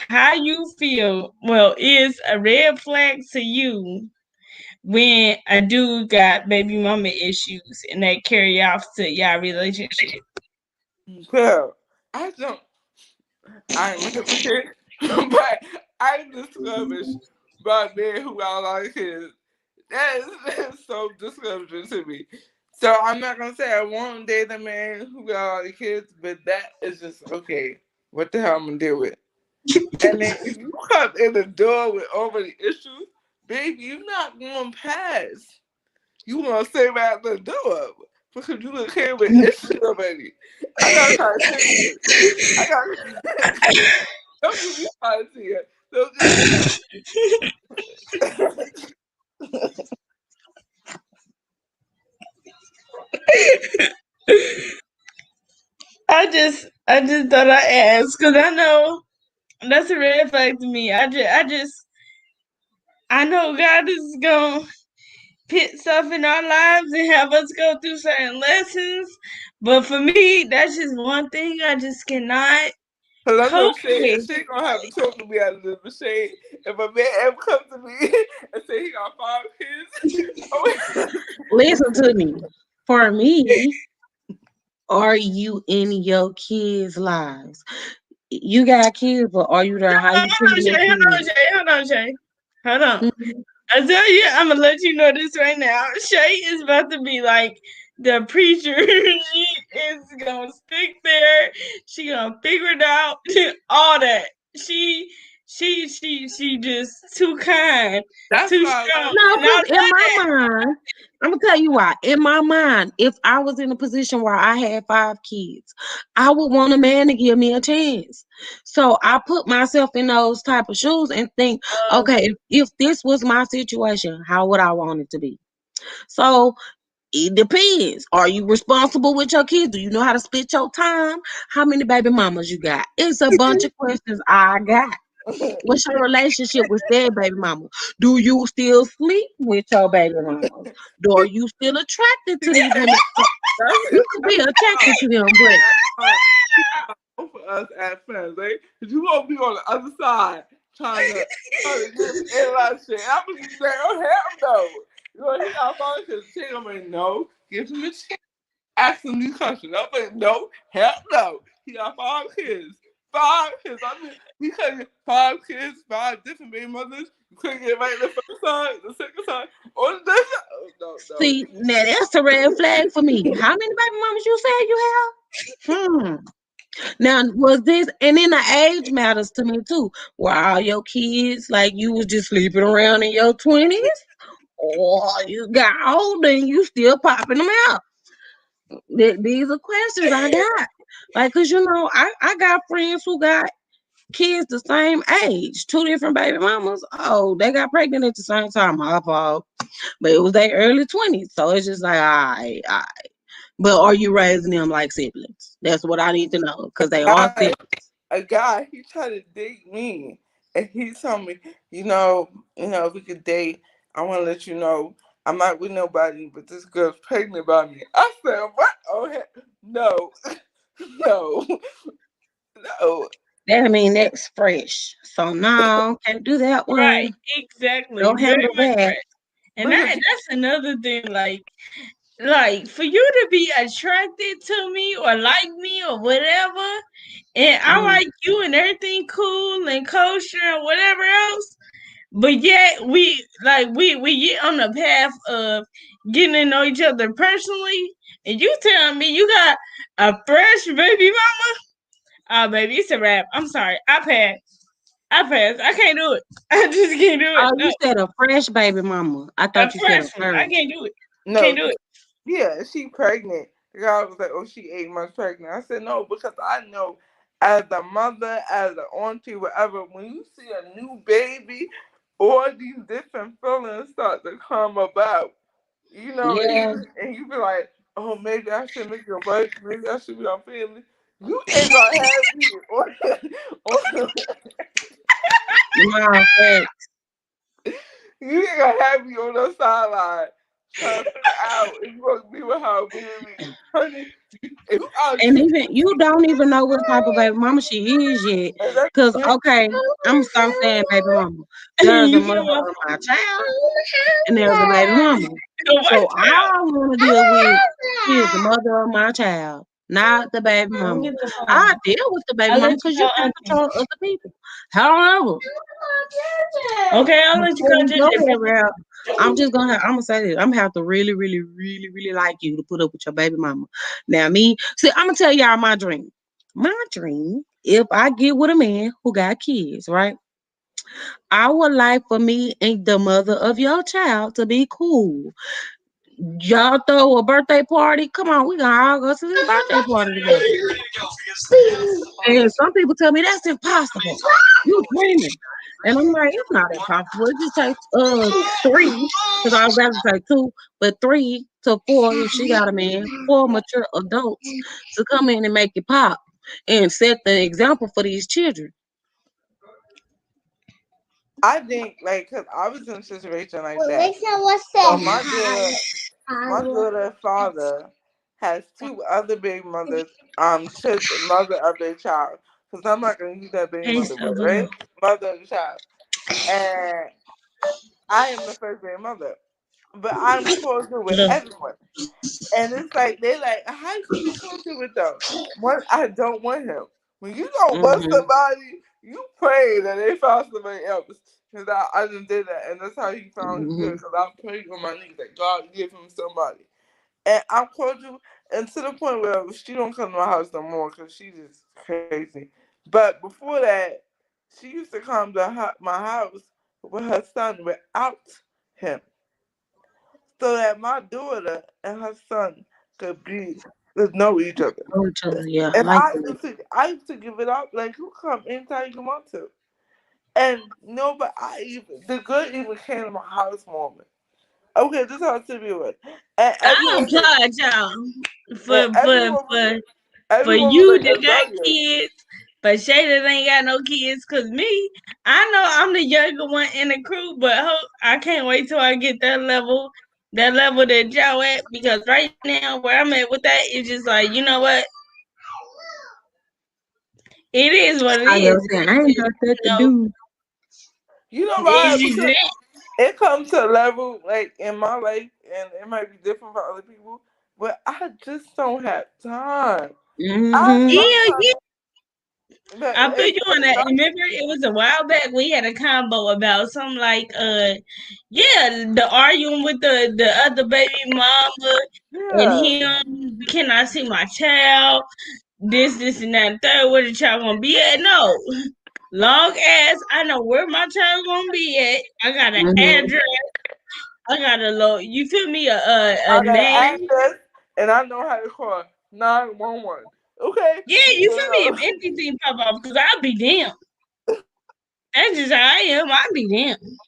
How you feel, well, is a red flag to you when a dude got baby mama issues and they carry off to y'all relationship? Well, I don't. I'm hypocrite, but I discouraged by men who got a lot of kids. That is so discouraging to me. So I'm not gonna say I won't date a man who got a lot of kids, but that is just okay. What the hell I'm gonna deal with? And then if you come in the door with already issues, baby, you're not going past. You gonna stay right at the door because you look here with issues already. I gotta try to tell you. I gotta. Don't give me hard here. Don't give me hard. I just thought I asked because I know that's a red flag to me. I know God is gonna put stuff in our lives and have us go through certain lessons. But for me, that's just one thing I just cannot Cause I know cope Shay, with. Shay gonna have to talk to me out of this. But Shay, if a man ever comes to me and say he got 5 kids, oh, Listen to me. For me, are you in your kids' lives? You got kids, but are you there? How you treating your kids? Hold on, Shay. Hold on. Mhm. I tell you, I'm gonna let you know this right now. Shay is about to be like the preacher. She is gonna stick there. She gonna figure it out. All that. She, she just too kind, that's too why I strong. like No, And I because in love my that. mind, I'm gonna tell you why. In my mind, if I was in a position where I had 5 kids, I would want a man to give me a chance. So I put myself in those type of shoes and think, okay, if this was my situation, how would I want it to be? So it depends. Are you responsible with your kids? Do you know how to split your time? How many baby mamas you got? It's a bunch of questions I got. What's your relationship with said baby mama? Do you still sleep with your baby mamas? Are you still attracted to these women? You could be that's attracted fine. to them, but That's fine. For us as friends, right? Because you won't be on the other side trying to give me a lot of shit. I'm gonna be like, oh hell no. You know, he got 5 kids. She gonna be no, give him a chance. Ask him these questions. I'm like, no, hell no. He got 5 kids. 5 kids. I mean, he couldn't get 5 kids, 5 different baby mothers. You couldn't get right the first time, the second time, or the third time. Oh, no, no. see, now that's a red flag for me. How many baby mamas you said you have? Now, was this, and then the age matters to me too. Were all your kids like you was just sleeping around in your 20s? Or you got older and you still popping them out? These are questions I got. Like, cause I got friends who got kids the same age, 2 different baby mamas. Oh, they got pregnant at the same time. My fault. But it was their early 20s. So it's just like, all right, all right. But are you raising them like siblings? That's what I need to know. Cause they are I, siblings. a guy, he tried to date me, and he told me, if we could date, I want to let you know I'm not with nobody, but this girl's pregnant by me. I said, what? Oh, no, no, no. That I mean that's fresh. So no, can't do that Right, one. exactly. Don't Very handle much that. right. And Because that's another thing. Like like for you to be attracted to me or like me or whatever, and I Mm. like you and everything cool and kosher and whatever else, but yet we get on the path of getting to know each other personally, and you telling me you got a fresh baby mama? Oh, baby, it's a wrap. I'm sorry. I pass. I pass. I can't do it. I just can't do it. Oh, you No, said a fresh baby mama. I a thought you said a fresh one. I first. can't do it. Can't No, do it. yeah, she pregnant. The guy was like, "Oh, she 8 months pregnant." I said, "No, because I know, as a mother, as an auntie, whatever, when you see a new baby, all these different feelings start to come about. You know, Yeah. and you be like, oh, maybe I should make your wife. Maybe I should be our family. You ain't gonna have me on No, facts. you ain't gonna have me on the sideline trying to figure out if you gonna be with her, baby. Honey, if you are And treating even you don't even know what type of baby mama she is yet. and that's Cause it. okay, I'm stop saying baby mama. There's a You mother get what? of my child and there's a baby mama. Watch So all out. I want to deal with is the mother of my child, not the baby Let me mama. get the I phone. deal with the baby I'll mama let you because you call can't Auntie. control other people. However, Okay, I'll let you before call we go Ginger. that route, I'm gonna say this. I'm gonna have to really, really, really, really like you to put up with your baby mama. Now me, see, I'm gonna tell y'all my dream. My dream, if I get with a man who got kids, right? I would like for me and the mother of your child to be cool. Y'all throw a birthday party. Come on, we gonna all go to this birthday party together. And some people tell me that's impossible. You dreaming. And I'm like, it's not impossible. It just takes three, because I was about to say two, but 3 to 4 if she got a man, 4 mature adults to come in and make it pop and set the example for these children. I think, like, cause I was in a situation like that. Listen, what's So Mhm. my daughter's father has two other baby mothers, to the mother of their child. Because I'm not gonna use that baby Hey, mother word, Silver. right? Mother of the child. And I am the first baby mother. But I'm cordial with Look. everyone. And it's like they like, how you be cordial with them? One, I don't want him. When you don't want Mhm. somebody, you pray that they found somebody else. Cause I just did that, and that's how he found his good. Mhm. Cause I prayed on my knees that God give him somebody. And I'm cordial, and to the point where she don't come to my house no more because she just crazy. But before that, she used to come to my house with her son without him, so that my daughter and her son could know each other. Know each other, yeah, I And like that. I used to give it up like you come anytime you want to. And no, but I even the good even came to my house moment. Okay, this is how it should be with. And I everyone was applaud y'all and for for for for everyone was you like that got rebellious. kids, but Shay that ain't got no kids. Cause me, I know I'm the younger one in the crew, but I can't wait till I get that level that y'all at. Because right now, where I'm at with that, it's just like you know what, it is what it I is. was saying, I ain't got that to do. You know why? It's just Because that. it comes to a level like in my life, and it might be different for other people, but I just don't have time. I Mhm. love Yeah, my, yeah. but I feel it's you on that. Remember, it was a while back we had a combo about something like yeah, the arguing with the other baby mama and yeah. him. Can I see my child? This and that and third. Where the child gonna be at? No. Long as I know where my child gonna be at, I got an Mhm. address. I got a low. You feel me? A I got an name. access, and I know how to call 911. Okay, Yeah, you so feel me? If anything pop off, cause I'll be damned. That's just how I am. I'll be damned.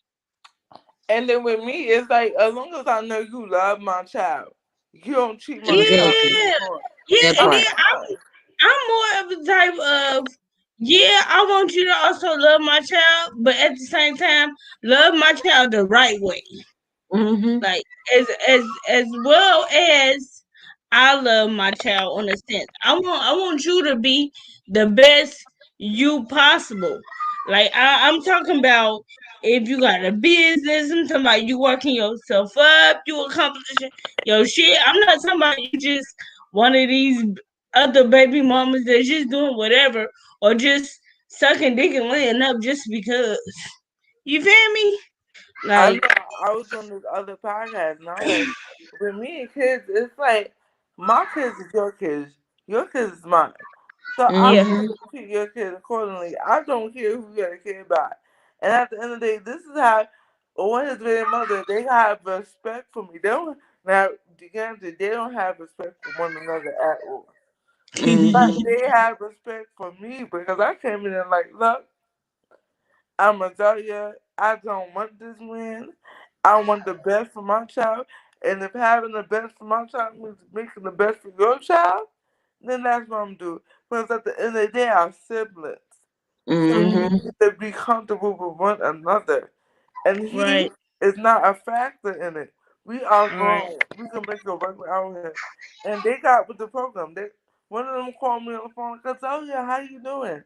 and then with me, it's like as long as I know you love my child, you don't treat my child Exactly. Yeah, anymore. yeah, That and I'm part. then fine. I'm more of the type of yeah, I want you to also love my child, but at the same time, love my child the right way. Mhm. Like as well as I love my child in a sense. I want you to be the best you possible. Like I'm talking about if you got a business, I'm talking about you working yourself up, you accomplishing your shit. I'm not talking about you just one of these other baby mamas that's just doing whatever or just sucking dick and laying up just because. You feel me? I Like, know I was on this other podcast and I was like, with me and kids, it's like my kids is your kids is mine. So I'm yeah, Mm-hmm. going to treat your kid accordingly. I don't care who you got a kid by. And at the end of the day, this is how when his baby mother, they have respect for me. They don't now granted, they don't have respect for one another at all. But Mm-hmm. they have respect for me because I came in and like, look, I'm a Zaria. I don't want this man. I want the best for my child. And if having the best for my child means making the best for your child, then that's what I'm doing. Because at the end of the day, our siblings. So we Mm-hmm. need to be comfortable with one another. And he right, is not a factor in it. We are right, grown. We can make it work out here. And they got with the program. One of them called me on the phone and said, "Oh yeah, how you doing?"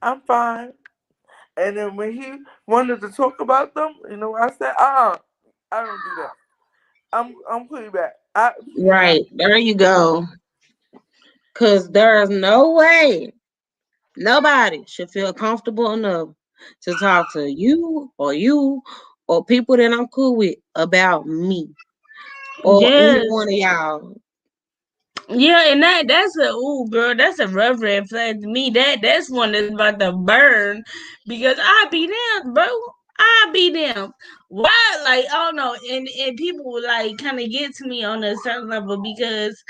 I'm fine. And then when he wanted to talk about them, I said, I don't do that. I'm putting back. Absolutely not. Right. There you go. Cause there's no way nobody should feel comfortable enough to talk to you or people that I'm cool with about me or any yes. one of y'all. Yeah, and that's a ooh girl, that's a rough red flag to me. That's one that's about to burn because I be them, bro. I be them. Why? Like I don't know, and people like kind of get to me on a certain level because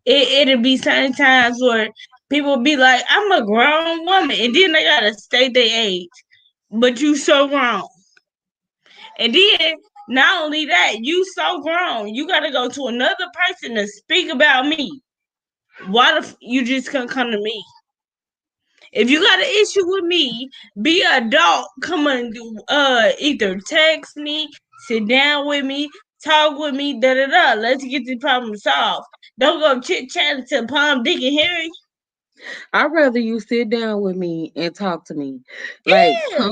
it'll be certain times where people be like, "I'm a grown woman," and then they gotta state their age, but you so grown, and then not only that, you so grown, you gotta go to another person to speak about me. Why the you just can't come to me? If you got an issue with me, be an adult. Come on, either text me, sit down with me, talk with me, da da da. Let's get the problem solved. Don't go chit chatting to Palm, Dick, and Harry. I'd rather you sit down with me and talk to me. Like Yeah,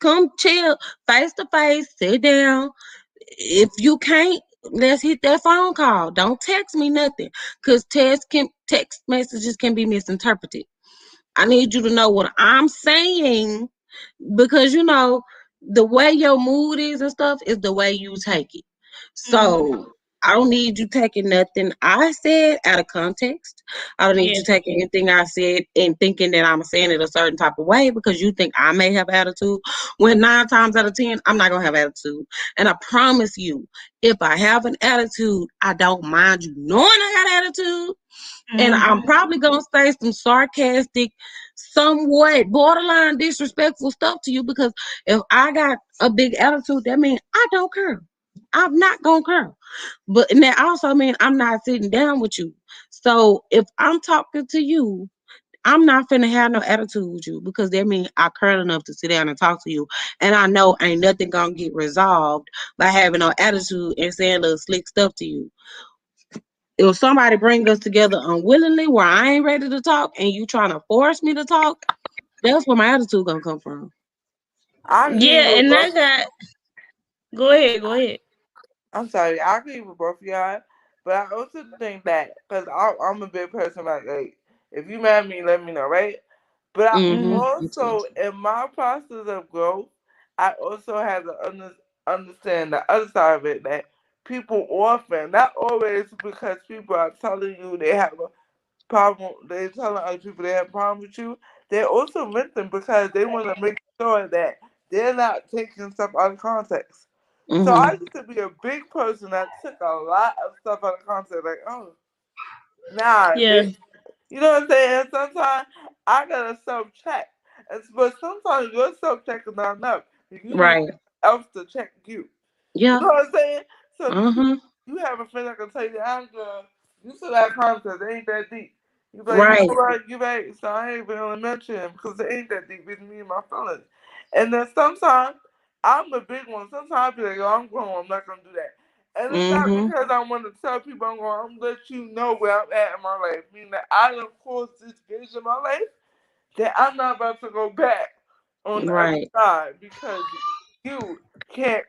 come chill face to face, sit down. If you can't, let's hit that phone call. Don't text me nothing. Cause text messages can be misinterpreted. I need you to know what I'm saying because the way your mood is and stuff is the way you take it. mm-hmm. So I don't need you taking nothing I said out of context. I don't need Yeah, you taking anything I said and thinking that I'm saying it a certain type of way because you think I may have attitude. When 9 times out of 10, I'm not gonna have attitude. And I promise you, if I have an attitude, I don't mind you knowing I got attitude. And I'm mm-hmm. probably gonna say some sarcastic, somewhat borderline disrespectful stuff to you because if I got a big attitude, that means I don't care. I'm not gonna care. But and that also means I'm not sitting down with you. So if I'm talking to you, I'm not finna have no attitude with you because that means I care enough to sit down and talk to you. And I know ain't nothing gonna get resolved by having no attitude and saying little slick stuff to you. If somebody bring us together unwillingly where I ain't ready to talk and you trying to force me to talk, that's where my attitude gonna come from. I agree Yeah, with and I both. got. Go ahead, go ahead. I'm sorry, I agree with both of y'all, but I also think that because I'm a big person, like if you mad at me, let me know, right? But I Mm-hmm. Mm-hmm. also, in my process of growth, I also have to understand the other side of it that people often, not always, because people are telling you they have a problem, they telling other people they have a problem with you. They also listen because they want to make sure that they're not taking stuff out of context. So I Mm-hmm. used to be a big person that took a lot of stuff out of context. Like, oh, nah, Yeah. they, you know what I'm saying? Sometimes I gotta self check, but sometimes your self check is not enough. You need Right. else to check you. You Yeah. know what I'm saying? So Uh-huh. you have a friend that can tell you, Angela, you still got context. It ain't that deep. You be like, you Right. know what? You right. So I ain't even gonna mention him because it ain't that deep with me and my feelings. And then sometimes I'm a big one. Sometimes I be like, yo, I'm grown. I'm not gonna do that. And it's not Mm-hmm. because I want to tell people I'm gonna let you know where I'm at in my life. Meaning that I done caused this vision in my life that I'm not about to go back. on the other Right. side because you can't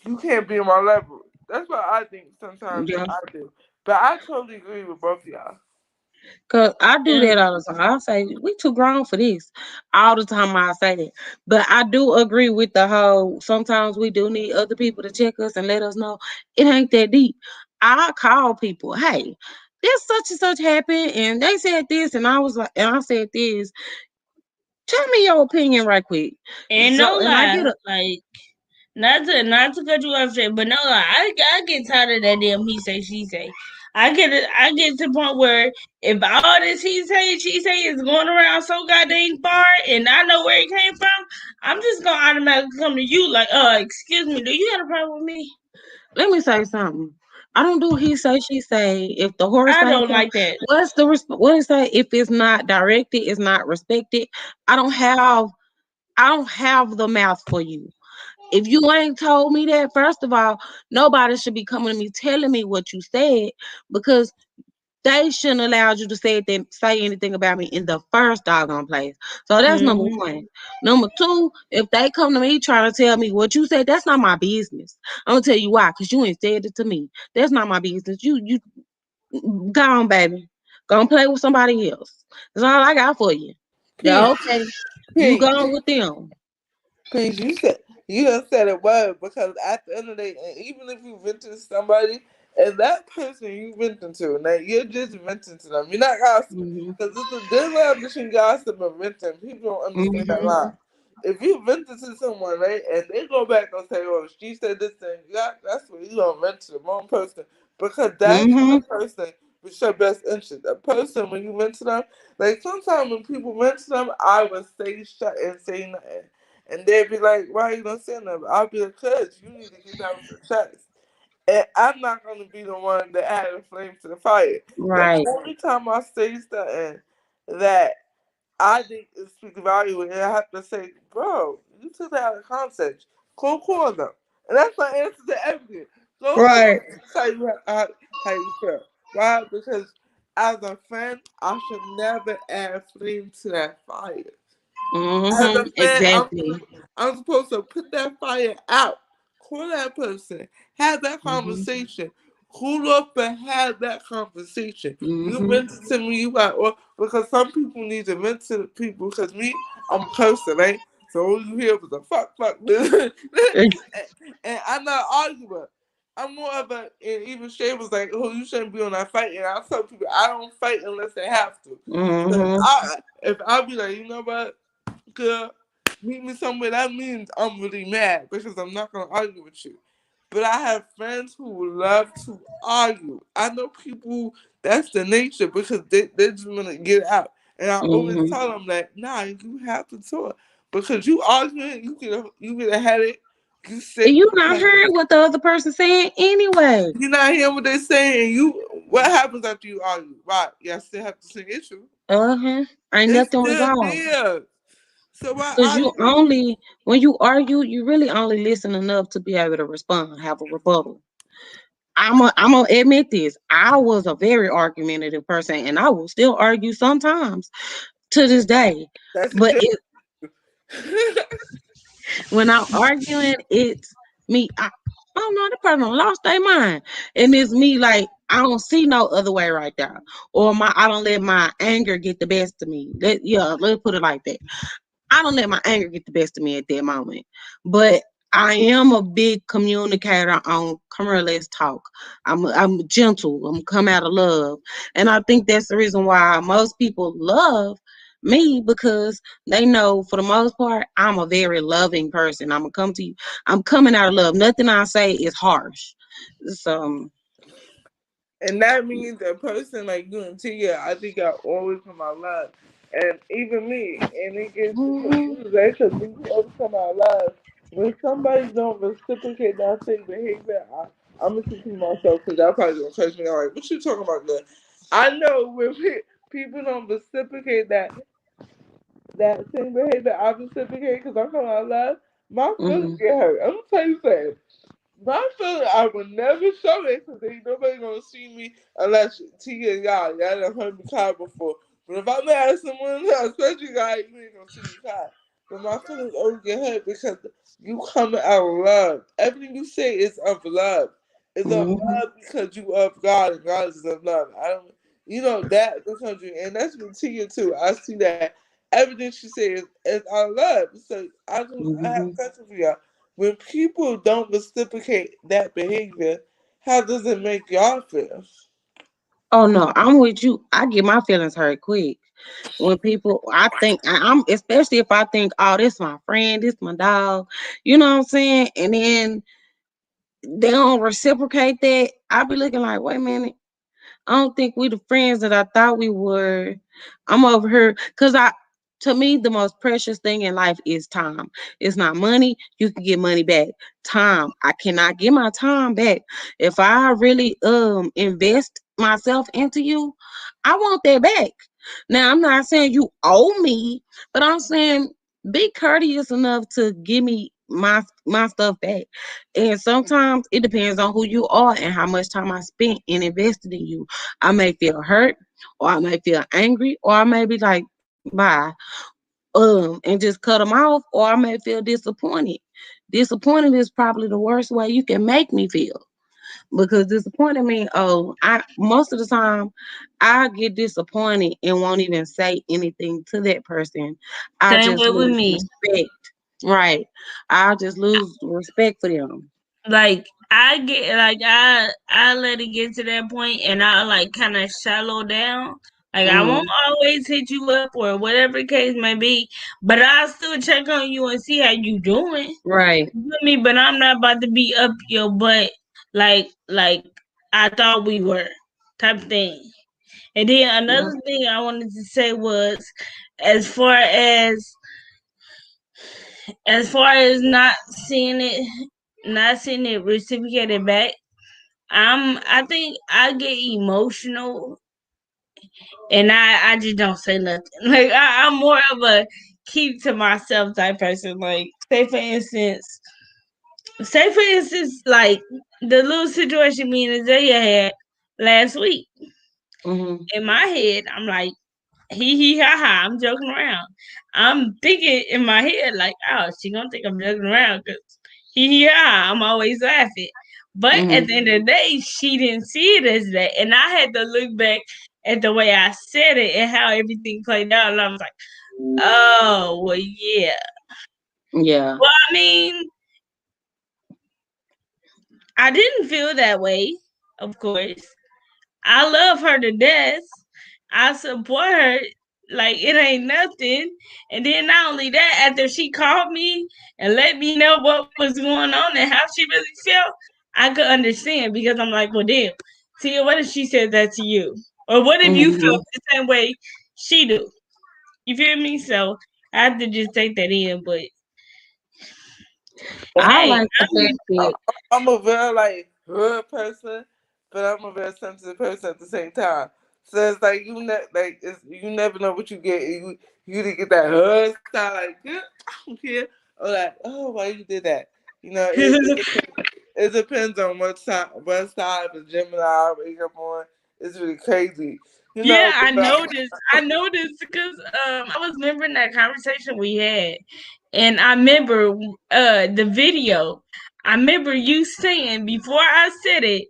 you can't be on my level. That's what I think sometimes Yeah. I do. But I totally agree with both of y'all. Cause I do And that all the time. I say we too grown for this. All the time I say that. But I do agree with the whole sometimes we do need other people to check us and let us know it ain't that deep. I call people, hey, this such and such happened and they said this and I was like and I said this. Tell me your opinion right quick. no So and I lie, get a like not to cut you off, Shay, but no lie, I get tired of that damn he say she say. I get to the point where if all this he say she say is going around so goddamn far, and I know where it came from, I'm just gonna automatically come to you like, excuse me, do you got a problem with me? let me say something. I don't do he say she say. If the horse I ain't don't from, like that. what is say? If it's not directed, it's not respected. I don't have I don't have the mouth for you. If you ain't told me that, first of all, nobody should be coming to me telling me what you said because they shouldn't allow you to say anything about me in the first doggone place. So that's number Hmm. one. Number two, if they come to me trying to tell me what you said, that's not my business. I'm gonna tell you why, because you ain't said it to me. That's not my business. You go on, baby. Go and play with somebody else. That's all I got for you. Yeah, Peace, okay. You go peace. on with them. Cause you done said a word because at the end of the day, and even if you venting to somebody, and that person you venting to, now you're just venting to them. You're not gossiping. Hmm. Because it's a thin line between gossip and venting. People don't understand that Hmm. line. If you venting to someone, right, and they go back and say, "Oh, she said this thing," that's what you gonna vent to the wrong person because that's not Hmm. a person with your best interest. A person when you vent to them, like sometimes when people vent to them, I would say shut and say nothing. And they'd be like, why are you gonna say nothing? I'll be like, cuz you need to get that off your chest. And I'm not gonna be the one that add a flame to the fire. The Right. only time I say something that I think it speaks value and I have to say, bro, you took that out of context. Go call them. And that's my answer to everything. Go call Right. them. That's how you feel. Why? Because as a friend, I should never add flame to that fire. As a fan, Exactly. I'm supposed to put that fire out, call that person, have that Hmm. conversation, cool off and have that conversation. You Hmm. vented to me, you got, or because some people need to vent to people. Because me, I'm a person, right? So all you hear was a fuck, and, and I'm not arguing. I'm more of a, and even Shay was like, "Oh, you shouldn't be on that fight." And I tell people, I don't fight unless they have to. So Hmm. if I be like, you know what? Girl, meet me somewhere. That means I'm really mad because I'm not gonna argue with you. But I have friends who love to argue. I know people that's the nature because they just wanna get out. And I always Hmm. tell them that, nah, you have to talk because you arguing, you get a headache, you sick You not because hearing what the other person saying anyway. you're not hearing what they're saying. And what happens after you argue? Right? You still have the same issue. Uh-huh. Ain't It's nothing still resolved. there. So why Cause you argue? only when you argue, you really only listen enough to be able to respond, have a rebuttal. I'm gonna admit this. I was a very argumentative person, and I will still argue sometimes to this day. That's a But good. it when I'm arguing, it's me. I don't know, the person lost their mind. And it's me like I don't see no other way right now. Or I don't let my anger get the best of me. Let's put it like that. I don't let my anger get the best of me at that moment. But I am a big communicator on come here, let's talk. I'm gentle. I'm come out of love. And I think that's the reason why most people love me because they know for the most part I'm a very loving person. I'm gonna come to you. I'm coming out of love. Nothing I say is harsh. So And that means a person like you and Tia, I think I always come out loud. And even me, and it gets mhm, confused, right? Because we always come out loud. When somebody don't reciprocate that same behavior, I'm going to speak to myself because that probably going to catch me out like, what you talking about, girl? I know when people don't reciprocate that same behavior I reciprocate because I'm coming out loud, my feelings mhm. get hurt. I'm going to tell you something. My feeling, I would never show it because ain't nobody gonna see me unless Tia and y'all done heard me cry before. But if I'm mad at someone, especially y'all, you ain't gonna see me cry. but my feelings always get hurt because you coming out of love. Everything you say is of love. It's of Mhm. love because you of God and God is of love. I don't, you know that the country, and that's with Tia too. I see that everything she says is out of love. So I have a Mhm. question for y'all. When people don't reciprocate that behavior, how does it make y'all feel? Oh no, I'm with you. I get my feelings hurt quick when people. I think I'm especially if I think, oh, this my friend, this my dog. You know what I'm saying? And then they don't reciprocate that. I be looking like, wait a minute. I don't think we the friends that I thought we were. I'm over here because to me, the most precious thing in life is time. It's not money. You can get money back. Time. I cannot get my time back. If I really invest myself into you, I want that back. Now I'm not saying you owe me, but I'm saying be courteous enough to give me my stuff back. And sometimes it depends on who you are and how much time I spent and invested in you. I may feel hurt, or I may feel angry, or I may be like, bye, and just cut them off, or I may feel disappointed. Disappointed is probably the worst way you can make me feel because disappointed means, oh, I most of the time I get disappointed and won't even say anything to that person. I Same just way with lose me. respect. Right. I just lose respect for them. Like I get like I let it get to that point and I like kind of shallow down. Like I won't Mm-hmm. always hit you up or whatever the case may be, but I'll still check on you and see how you doing. Right. You feel me? But I'm not about to be up your butt like I thought we were type thing. And then Mhm. another thing I wanted to say was as far as not seeing it reciprocated back, I think I get emotional and I just don't say nothing. Like I'm more of a keep to myself type person. Like say for instance, like the little situation me and Isaiah had last week. Mhm. In my head, I'm like, hee ha ha, I'm joking around. I'm thinking in my head like, oh, she gonna think I'm joking around because hee hee ha ha, I'm always laughing. But at Mhm. the end of the day, she didn't see it as that, and I had to look back at the way I said it and how everything played out, and I was like, oh, well, yeah. Yeah. Well, I mean, I didn't feel that way, of course. I love her to death. I support her like it ain't nothing. And then not only that, after she called me and let me know what was going on and how she really felt, I could understand because I'm like, well, damn, Tia, what if she said that to you? Or what if you felt Mhm. the same way she do? You feel me? So I have to just take that in. But I hey, like the fact I- that. I'm a very like hood person, but I'm a very sensitive person at the same time. So it's like you never know what you get. You either get that hood style like yeah, I don't care, or like oh why you did that. You know it depends on what side of Gemini I wake up on. It's really crazy. You yeah, know, I but noticed. I noticed because I was remembering that conversation we had, and I remember the video. I remember you saying before I said it.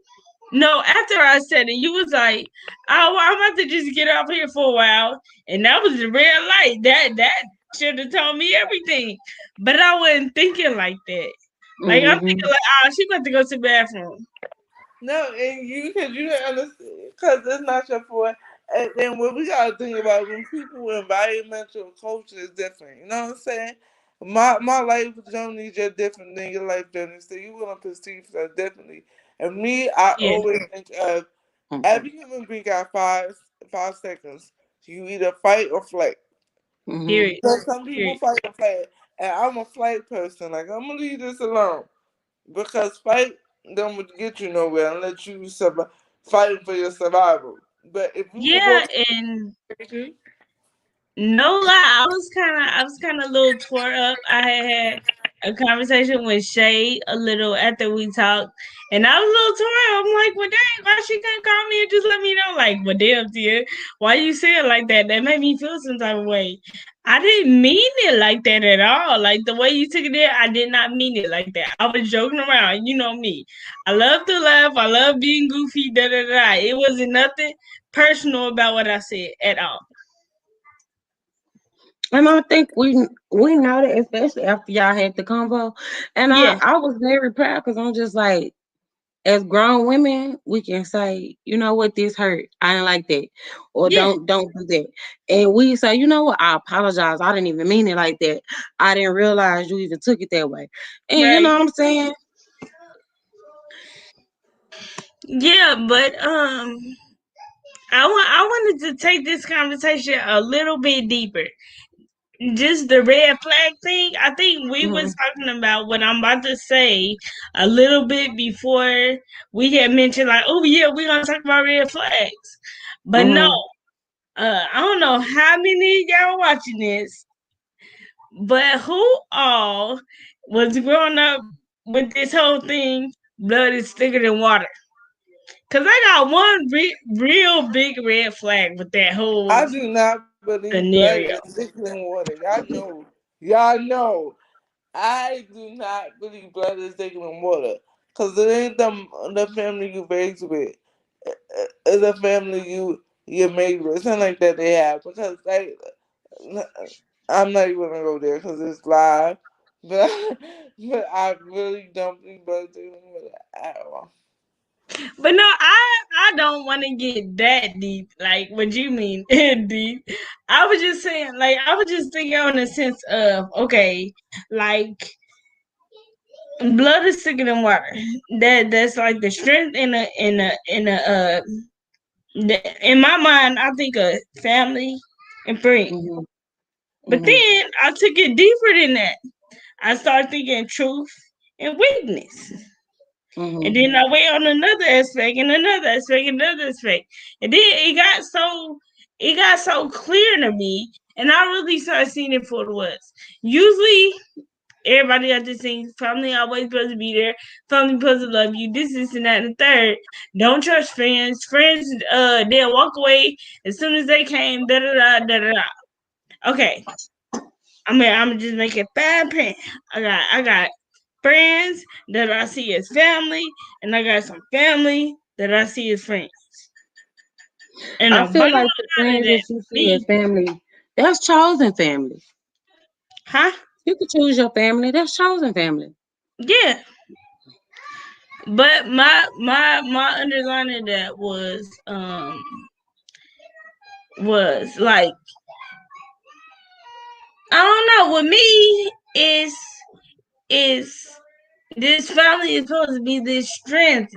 No, after I said it, you was like, "Oh, well, I'm about to just get off here for a while," and that was the red light. That should have told me everything, but I wasn't thinking like that. Like I'm thinking Mhm. like, "Oh, she about to go to the bathroom." no, and you didn't understand because it's not your fault. And then what we gotta think about when people environmental culture is different. You know what I'm saying? My life journey is just different than your life journey, so you gonna perceive stuff differently. And me, I Yeah. always think of every Mhm. human being got 5 seconds. You either fight or flight. Mhm. Period. So some people Period. fight or flight, and I'm a flight person. Like I'm gonna leave this alone. Because fight don't get you nowhere unless you survive fighting for your survival. But if you can Yeah, walk, and no lie, I was kind of a little tore up. I had a conversation with Shae a little after we talked, and I was a little torn. I'm like, well, dang, why she couldn't call me and just let me know? Like, well, damn, dear, why you say it like that? That made me feel some type of way. I didn't mean it like that at all. Like the way you took it there, I did not mean it like that. I was joking around. You know me. I love to laugh. I love being goofy. Da da da. It wasn't nothing personal about what I said at all. And I think we know that, especially after y'all had the convo. And I, Yeah, I was very proud because I'm just like, as grown women, we can say, you know what, this hurt. I didn't like that. Or yeah, don't do that. And we say, you know what, I apologize. I didn't even mean it like that. I didn't realize you even took it that way. And you know right. what I'm saying? Yeah, but I wanted to take this conversation a little bit deeper. Just the red flag thing. I think we was Hmm. talking about what I'm about to say a little bit before we had mentioned like, oh yeah, we're gonna talk about red flags. But no, Hmm. I don't know how many of y'all watching this, but who all was growing up with this whole thing? Blood is thicker than water. Cause I got one real big red flag with that whole I do not believe blood is scenario. thicker than water. Y'all know. Y'all know. I do not believe blood is thicker than water. Because it ain't the family you raised with. It's a family you're made with. It's not like that they have. Because, like, I'm not even going to go there because it's live. But, but I really don't believe blood is thicker than water at all. But no, I don't want to get that deep. Like what you mean deep? I was just saying, like I was just thinking on the sense of okay, like blood is thicker than water. That's like the strength in my mind. I think of family and friends. Hmm. But Hmm. then I took it deeper than that. I started thinking truth and weakness. And Hmm. then I went on another aspect and another aspect and another aspect. And then it got so clear to me and I really started seeing it for what it was. Usually everybody got this thing, family always supposed to be there, family supposed to love you, this and that and the third. Don't trust friends. Friends they'll walk away as soon as they came, da da da da da da. Okay. I'm gonna just make it fine print. I got friends that I see as family, and I got some family that I see as friends. And I a feel bottom like the line of friends that that you for see as me, family, that's chosen family. huh? You can choose your family. That's chosen family. Yeah. But my underlining of that was like I don't know, with me is this family is supposed to be this strength,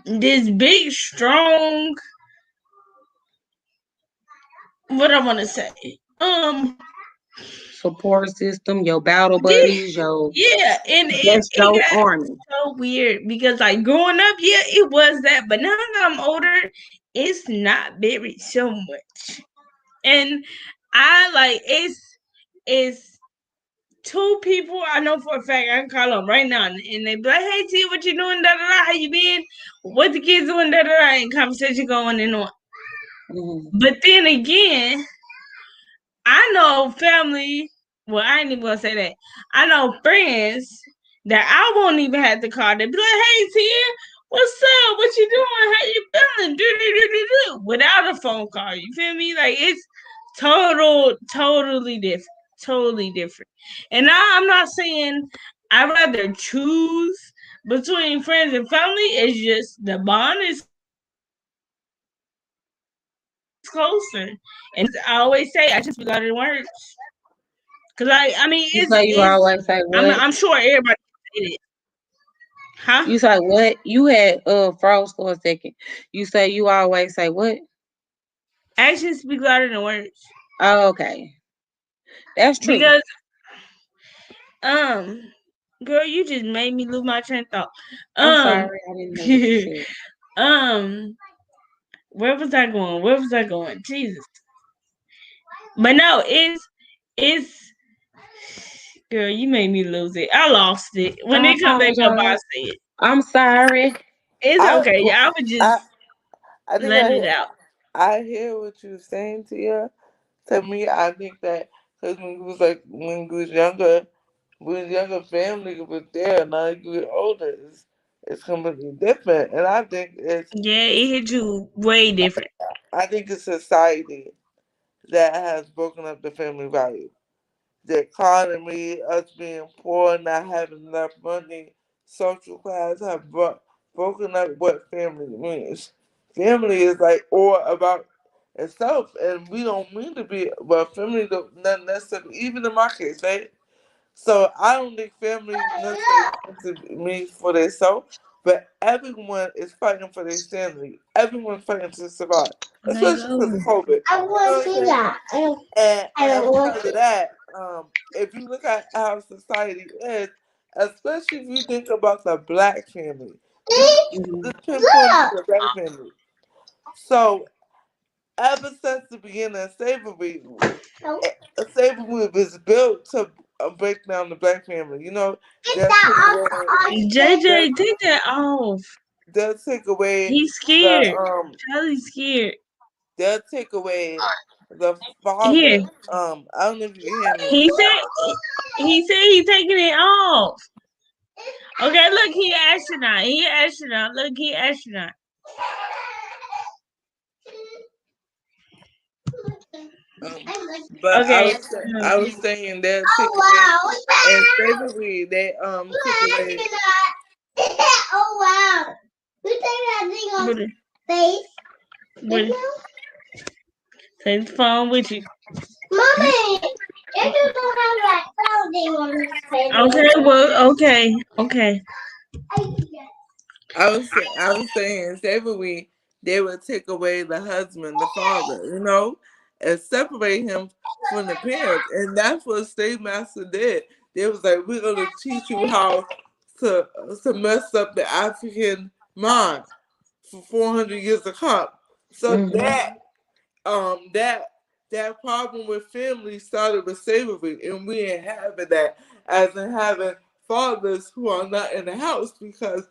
this big strong what I wanna say. Support system, your battle Yeah, buddies, your yeah, and it, that's it your got army. so weird because like growing up, yeah, it was that, but now that I'm older, it's not very so much. And I like it's two people I know for a fact I can call them right now and they be like, hey T, what you doing? Da da da, how you been? What the kids doing? Da da da, and conversation going and on. Hmm. But then again, I know family. Well, I ain't even gonna say that. I know friends that I won't even have to call. They be like, "Hey, Tia, what's up? What you doing? How you feeling?" Do do do do do. Without a phone call, you feel me? Like it's totally different, totally different. And I'm not saying I rather choose between friends and family. It's just the bond is closer. And I always say, I just forgot the words. Cause I mean, You say you it's always say I'm what? I'm sure everybody did it, huh? You say what? You had froze for a second. You say you always say what? Actions speak louder than words. Oh, okay. That's true. Because um, girl, you just made me lose my train of thought. I'm Um, sorry, I didn't know what you said. um, where was I going? Where was I going? Jesus. But no, it's Girl, you made me lose it. I lost it. When I it come back up, I apologize. see it. I'm sorry. It's I okay. I would I just I think let it out. I hear what you're saying, Tia. To me, I think that because when we was younger, when younger family was there. Now you get older, it's completely different. And Yeah, it hit you way different. I think it's society that has broken up the family value. The economy, us being poor, not having enough money, social class have broken up what family means. Family is like all about itself, and we don't mean to be, but family don't not necessarily, even in my case, right? So I don't think family necessarily means for themselves, but everyone is fighting for their sanity. Everyone's fighting to survive, There you especially because of go. COVID. I You know want what to I'm see saying? that. I And don't want because to. of that, if you look at how society is, especially if you think about the black family, just Mhm. just pinpoint to Look. the black family. So ever since the beginning of slavery, No. slavery was built to break down the black family. You know, Get they'll take that away, off our they'll, JJ, take that off. they'll take away He's the scared. Charlie's scared. they'll take away the Here. father. I don't know if you can hear me. He said he taking it off. Okay, look, he astronaut. He astronaut. Look, he astronaut. Um, but Okay. I was saying they'll take Oh away, wow! and slavery they took Look, away. look at that! Oh wow! You take that thing off Put it, face? put it. Take the phone with you. Mommy, it just don't have that cloud thing on his face. Okay, well, okay. I was saying slavery they would take away the husband, the father, and separate him from the parents, and that's what slave master did. They was like, we're gonna teach you how to mess up the African mind for 400 years to come. So Mm-hmm. that that problem with family started with slavery, and we ain't having that as in having fathers who are not in the house because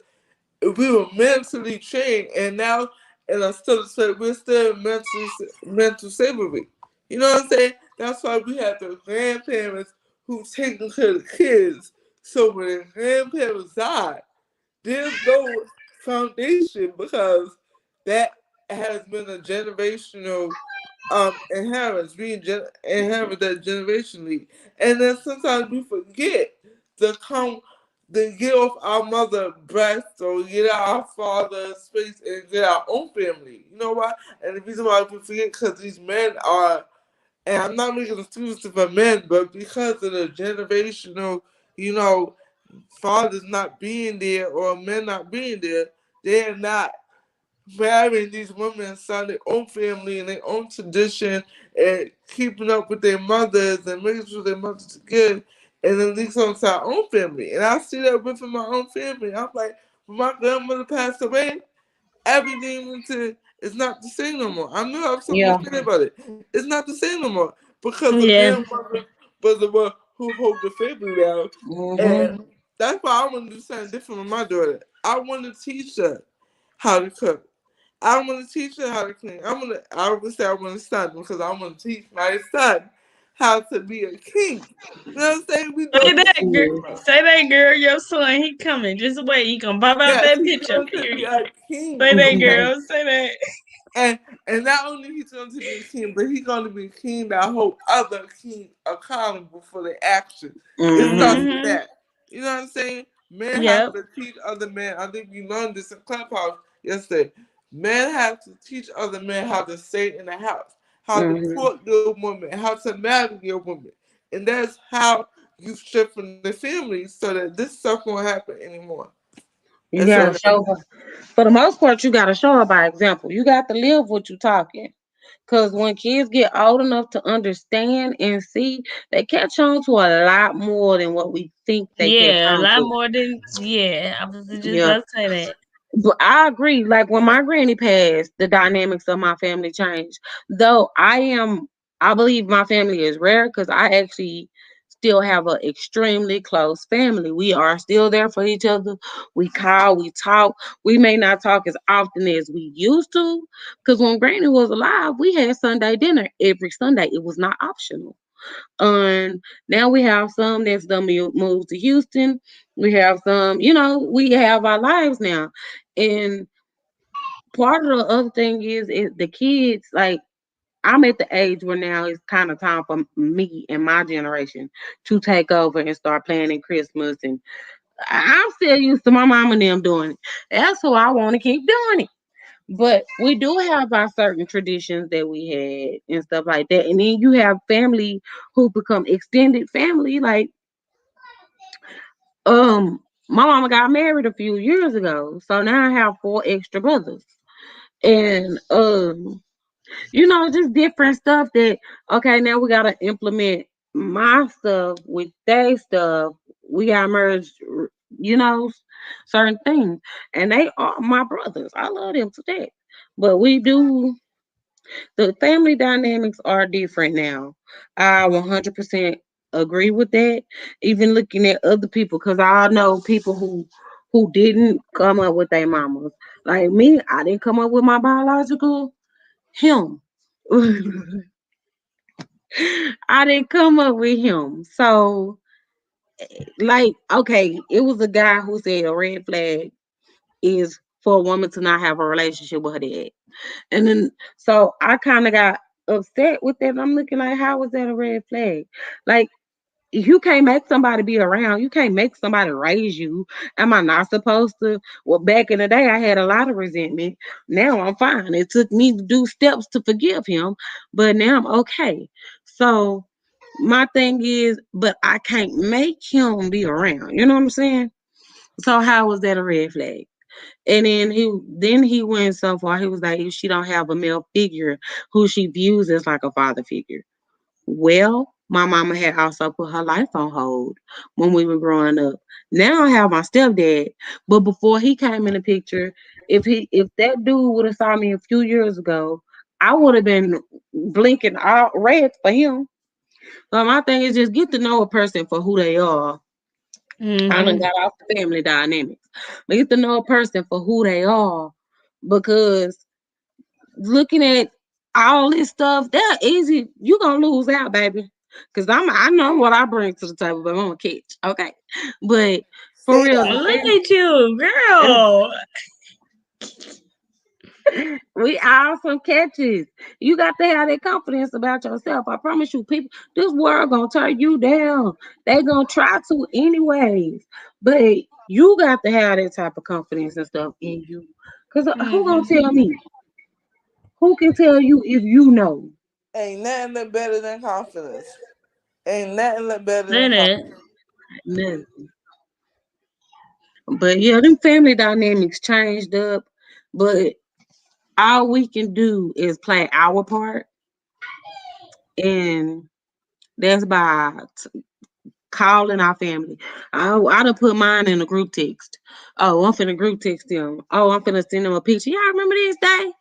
we were mentally trained, and now and we're still mental slavery. You know what I'm saying? That's why we have the grandparents who taking care of the kids. So when the grandparents die, there's no foundation because that has been a generational inheritance, inherited generationally. And then sometimes we forget to come to get off our mother breast or get out our father's space and get our own family. You know why? And the reason why we forget because these men are, and I'm not making excuses for men, but because of the generational, you know, fathers not being there or men not being there, they're not marrying these women and starting their own family and their own tradition and keeping up with their mothers and making sure their mothers are good and then leads on to our own family. And I see that within my own family. I'm like, when my grandmother passed away, everything into it's not the same no more. I knew I was something Yeah. to say about it. It's not the same no more because the Yeah. grandmother was the one who hold the family down, Mm-hmm. and that's why I want to do something different with my daughter. I want to teach her how to cook. I want to teach her how to clean. I would say I want a son because I want to teach my son how to be a king. You know what I'm saying? We Say doing this that, girl. together. Say that, girl. Your son, he coming. Just wait. He gonna pop out Yes, that he's picture. going to be a king. Say that, And girl. Say that. And and not only he's going to be a king, but he's going to be a king that hold other kings accountable for their actions. It starts Mm-hmm. with Mm-hmm. that. You know what I'm saying? Men have Yep. to teach other men. I think we learned this in Clubhouse yesterday. Men have to teach other men how to stay in the house, how to Mm-hmm. court your woman, how to marry your woman. And that's how you strengthen the family so that this stuff won't happen anymore. You And so gotta show her. For the most part, you gotta show her by example. You got to live what you talking. Cause when kids get old enough to understand and see, they catch on to a lot more than what we think they catch Yeah, a on lot to. more than yeah. I was just Yeah. about to say that. But I agree. Like when my granny passed, the dynamics of my family changed. Though I believe my family is rare because I actually still have an extremely close family. We are still there for each other. We call, we talk. We may not talk as often as we used to, because when Granny was alive, we had Sunday dinner every Sunday. It was not optional. Now we have some that's done moved to Houston. We have some, we have our lives now. And part of the other thing is the kids, like, I'm at the age where now it's kind of time for me and my generation to take over and start planning Christmas. And I'm still used to my mom and them doing it. That's who I want to keep doing it. But we do have our certain traditions that we had and stuff like that. And then you have family who become extended family. Like, my mama got married a few years ago. So now I have four extra brothers. And just different stuff that, okay, now we gotta implement my stuff with their stuff. We gotta merge, you know, certain things. And they are my brothers. I love them to death. But the family dynamics are different now. I 100% agree with that. Even looking at other people, because I know people who didn't come up with their mamas. Like me, I didn't come up with my biological him. I didn't come up with him. So, like, okay, it was a guy who said a red flag is for a woman to not have a relationship with her dad. And then, so I kind of got upset with that. I'm looking like, how was that a red flag? Like, you can't make somebody be around. You can't make somebody raise you. Am I not supposed to? Well, back in the day, I had a lot of resentment. Now I'm fine. It took me to do steps to forgive him, but now I'm okay. So my thing is, but I can't make him be around. You know what I'm saying? So how was that a red flag? And then he went so far. He was like, if she don't have a male figure who she views as like a father figure. Well, my mama had also put her life on hold when we were growing up. Now I have my stepdad, but before he came in the picture, if that dude would have saw me a few years ago, I would have been blinking all red for him. So my thing is just get to know a person for who they are. I done Mm-hmm. got off the family dynamics, but get to know a person for who they are, because looking at all this stuff, they're easy. You gonna lose out, baby. Cause I know what I bring to the table, but I'm gonna catch. Okay. But for Say real, that. the Look at you, girl. we are some catches. You got to have that confidence about yourself. I promise you, people, this world gonna turn you down. They gonna try to anyways. But you got to have that type of confidence and stuff in you. Cause who gonna Mm-hmm. tell me? Who can tell you if you know? Ain't nothing look better than confidence. Ain't nothing look better Say than that. confidence. Nothing. But yeah, them family dynamics changed up. But all we can do is play our part, and that's by calling our family. I done put mine in a group text. Oh, I'm finna group text them. Oh, I'm finna send them a picture. Y'all remember this day?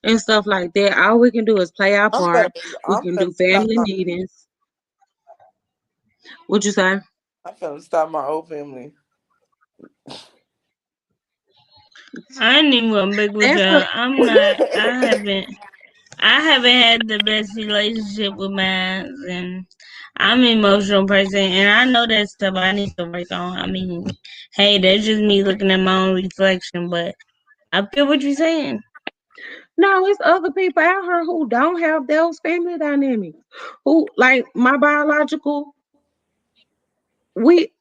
And stuff like that. All we can do is play our I'm finna, part. We I'm can finna do start family my, meetings. What you say? I'm finna start my own family. I ain't even gonna big with That's y'all. a I'm not. I haven't had the best relationship with mine, and I'm an emotional person, and I know that stuff I need to work on. I mean, hey, that's just me looking at my own reflection, but I feel what you're saying. no, it's other people out here who don't have those family dynamics. Who like my biological we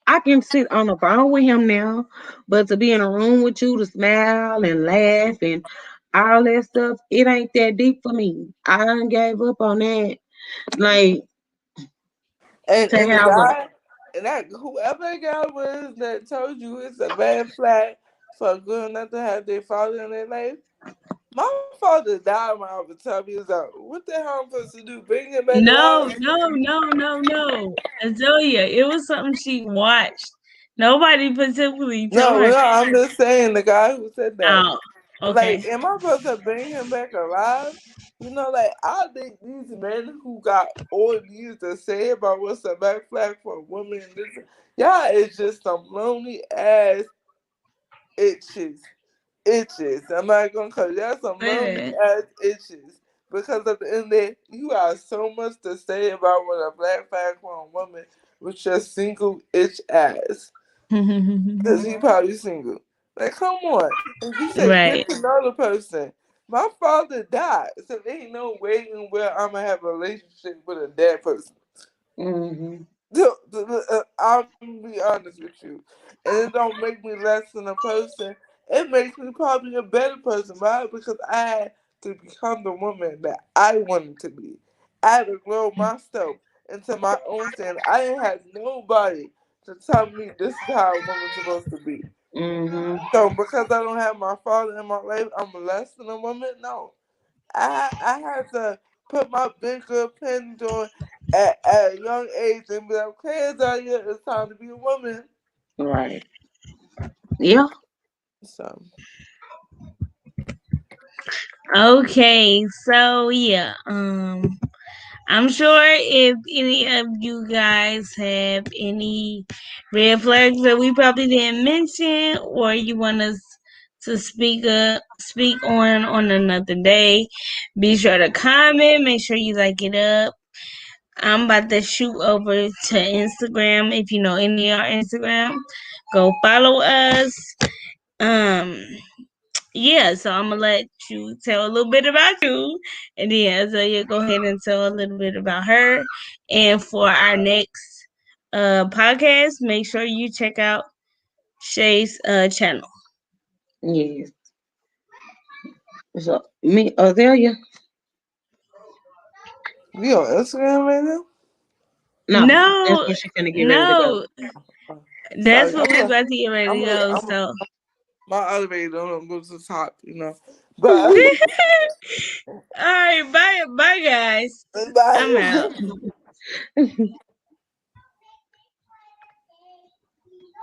I can sit on the phone with him now, but to be in a room with you to smile and laugh and all that stuff, it ain't that deep for me. I done gave up on that. Like and to and the have a guy and that whoever that guy was that told you it's a red flag for a girl not to have their father in their life. My father died when I was 12 years old. What the hell am I supposed to do? Bring him back No, alive? no, no, no, no. Azealia, it was something she watched. Nobody specifically told No, her no, that. I'm just saying the guy who said that. Oh, Like, okay. am I supposed to bring him back alive? Like I think these men who got all these to say about what's a black flag for a woman, and this, y'all is just some lonely ass itches. Itches. I'm not gonna call you. That's some lonely Man. ass itches. Because at the end of the day, you got so much to say about what a black flag for a woman with your single itch ass. Because he probably single. Like, come on. And you say, Right. get to know the person. My father died, so there ain't no way in where I'm going to have a relationship with a dead person. Mm-hmm. I'm going to be honest with you. And it don't make me less than a person. It makes me probably a better person, right? Because I had to become the woman that I wanted to be. I had to grow myself into my own standard. I didn't have nobody to tell me this is how a woman's supposed to be. Mm-hmm. So because I don't have my father in my life, I'm less than a woman? No. I had to put my big good opinions on at a young age and be like, okay, Zaria, it's time to be a woman. Right. Yeah. So Okay, so yeah, I'm sure if any of you guys have any red flags that we probably didn't mention, or you want us to speak on another day, be sure to comment. Make sure you like it up. I'm about to shoot over to Instagram. If you know any of our Instagram, go follow us. Um, yeah, so I'm gonna let you tell a little bit about you, and then Azalea go ahead and tell a little bit about her. And for our next podcast, make sure you check out Shay's channel. Yes. So me, Azalea. we on Instagram right now? No, that's No, where she finna get ready to go. no, that's Sorry, what we about to get ready to go. I'm So, my elevator don't go to the top. But all right, bye, bye, guys. I'm bye. out.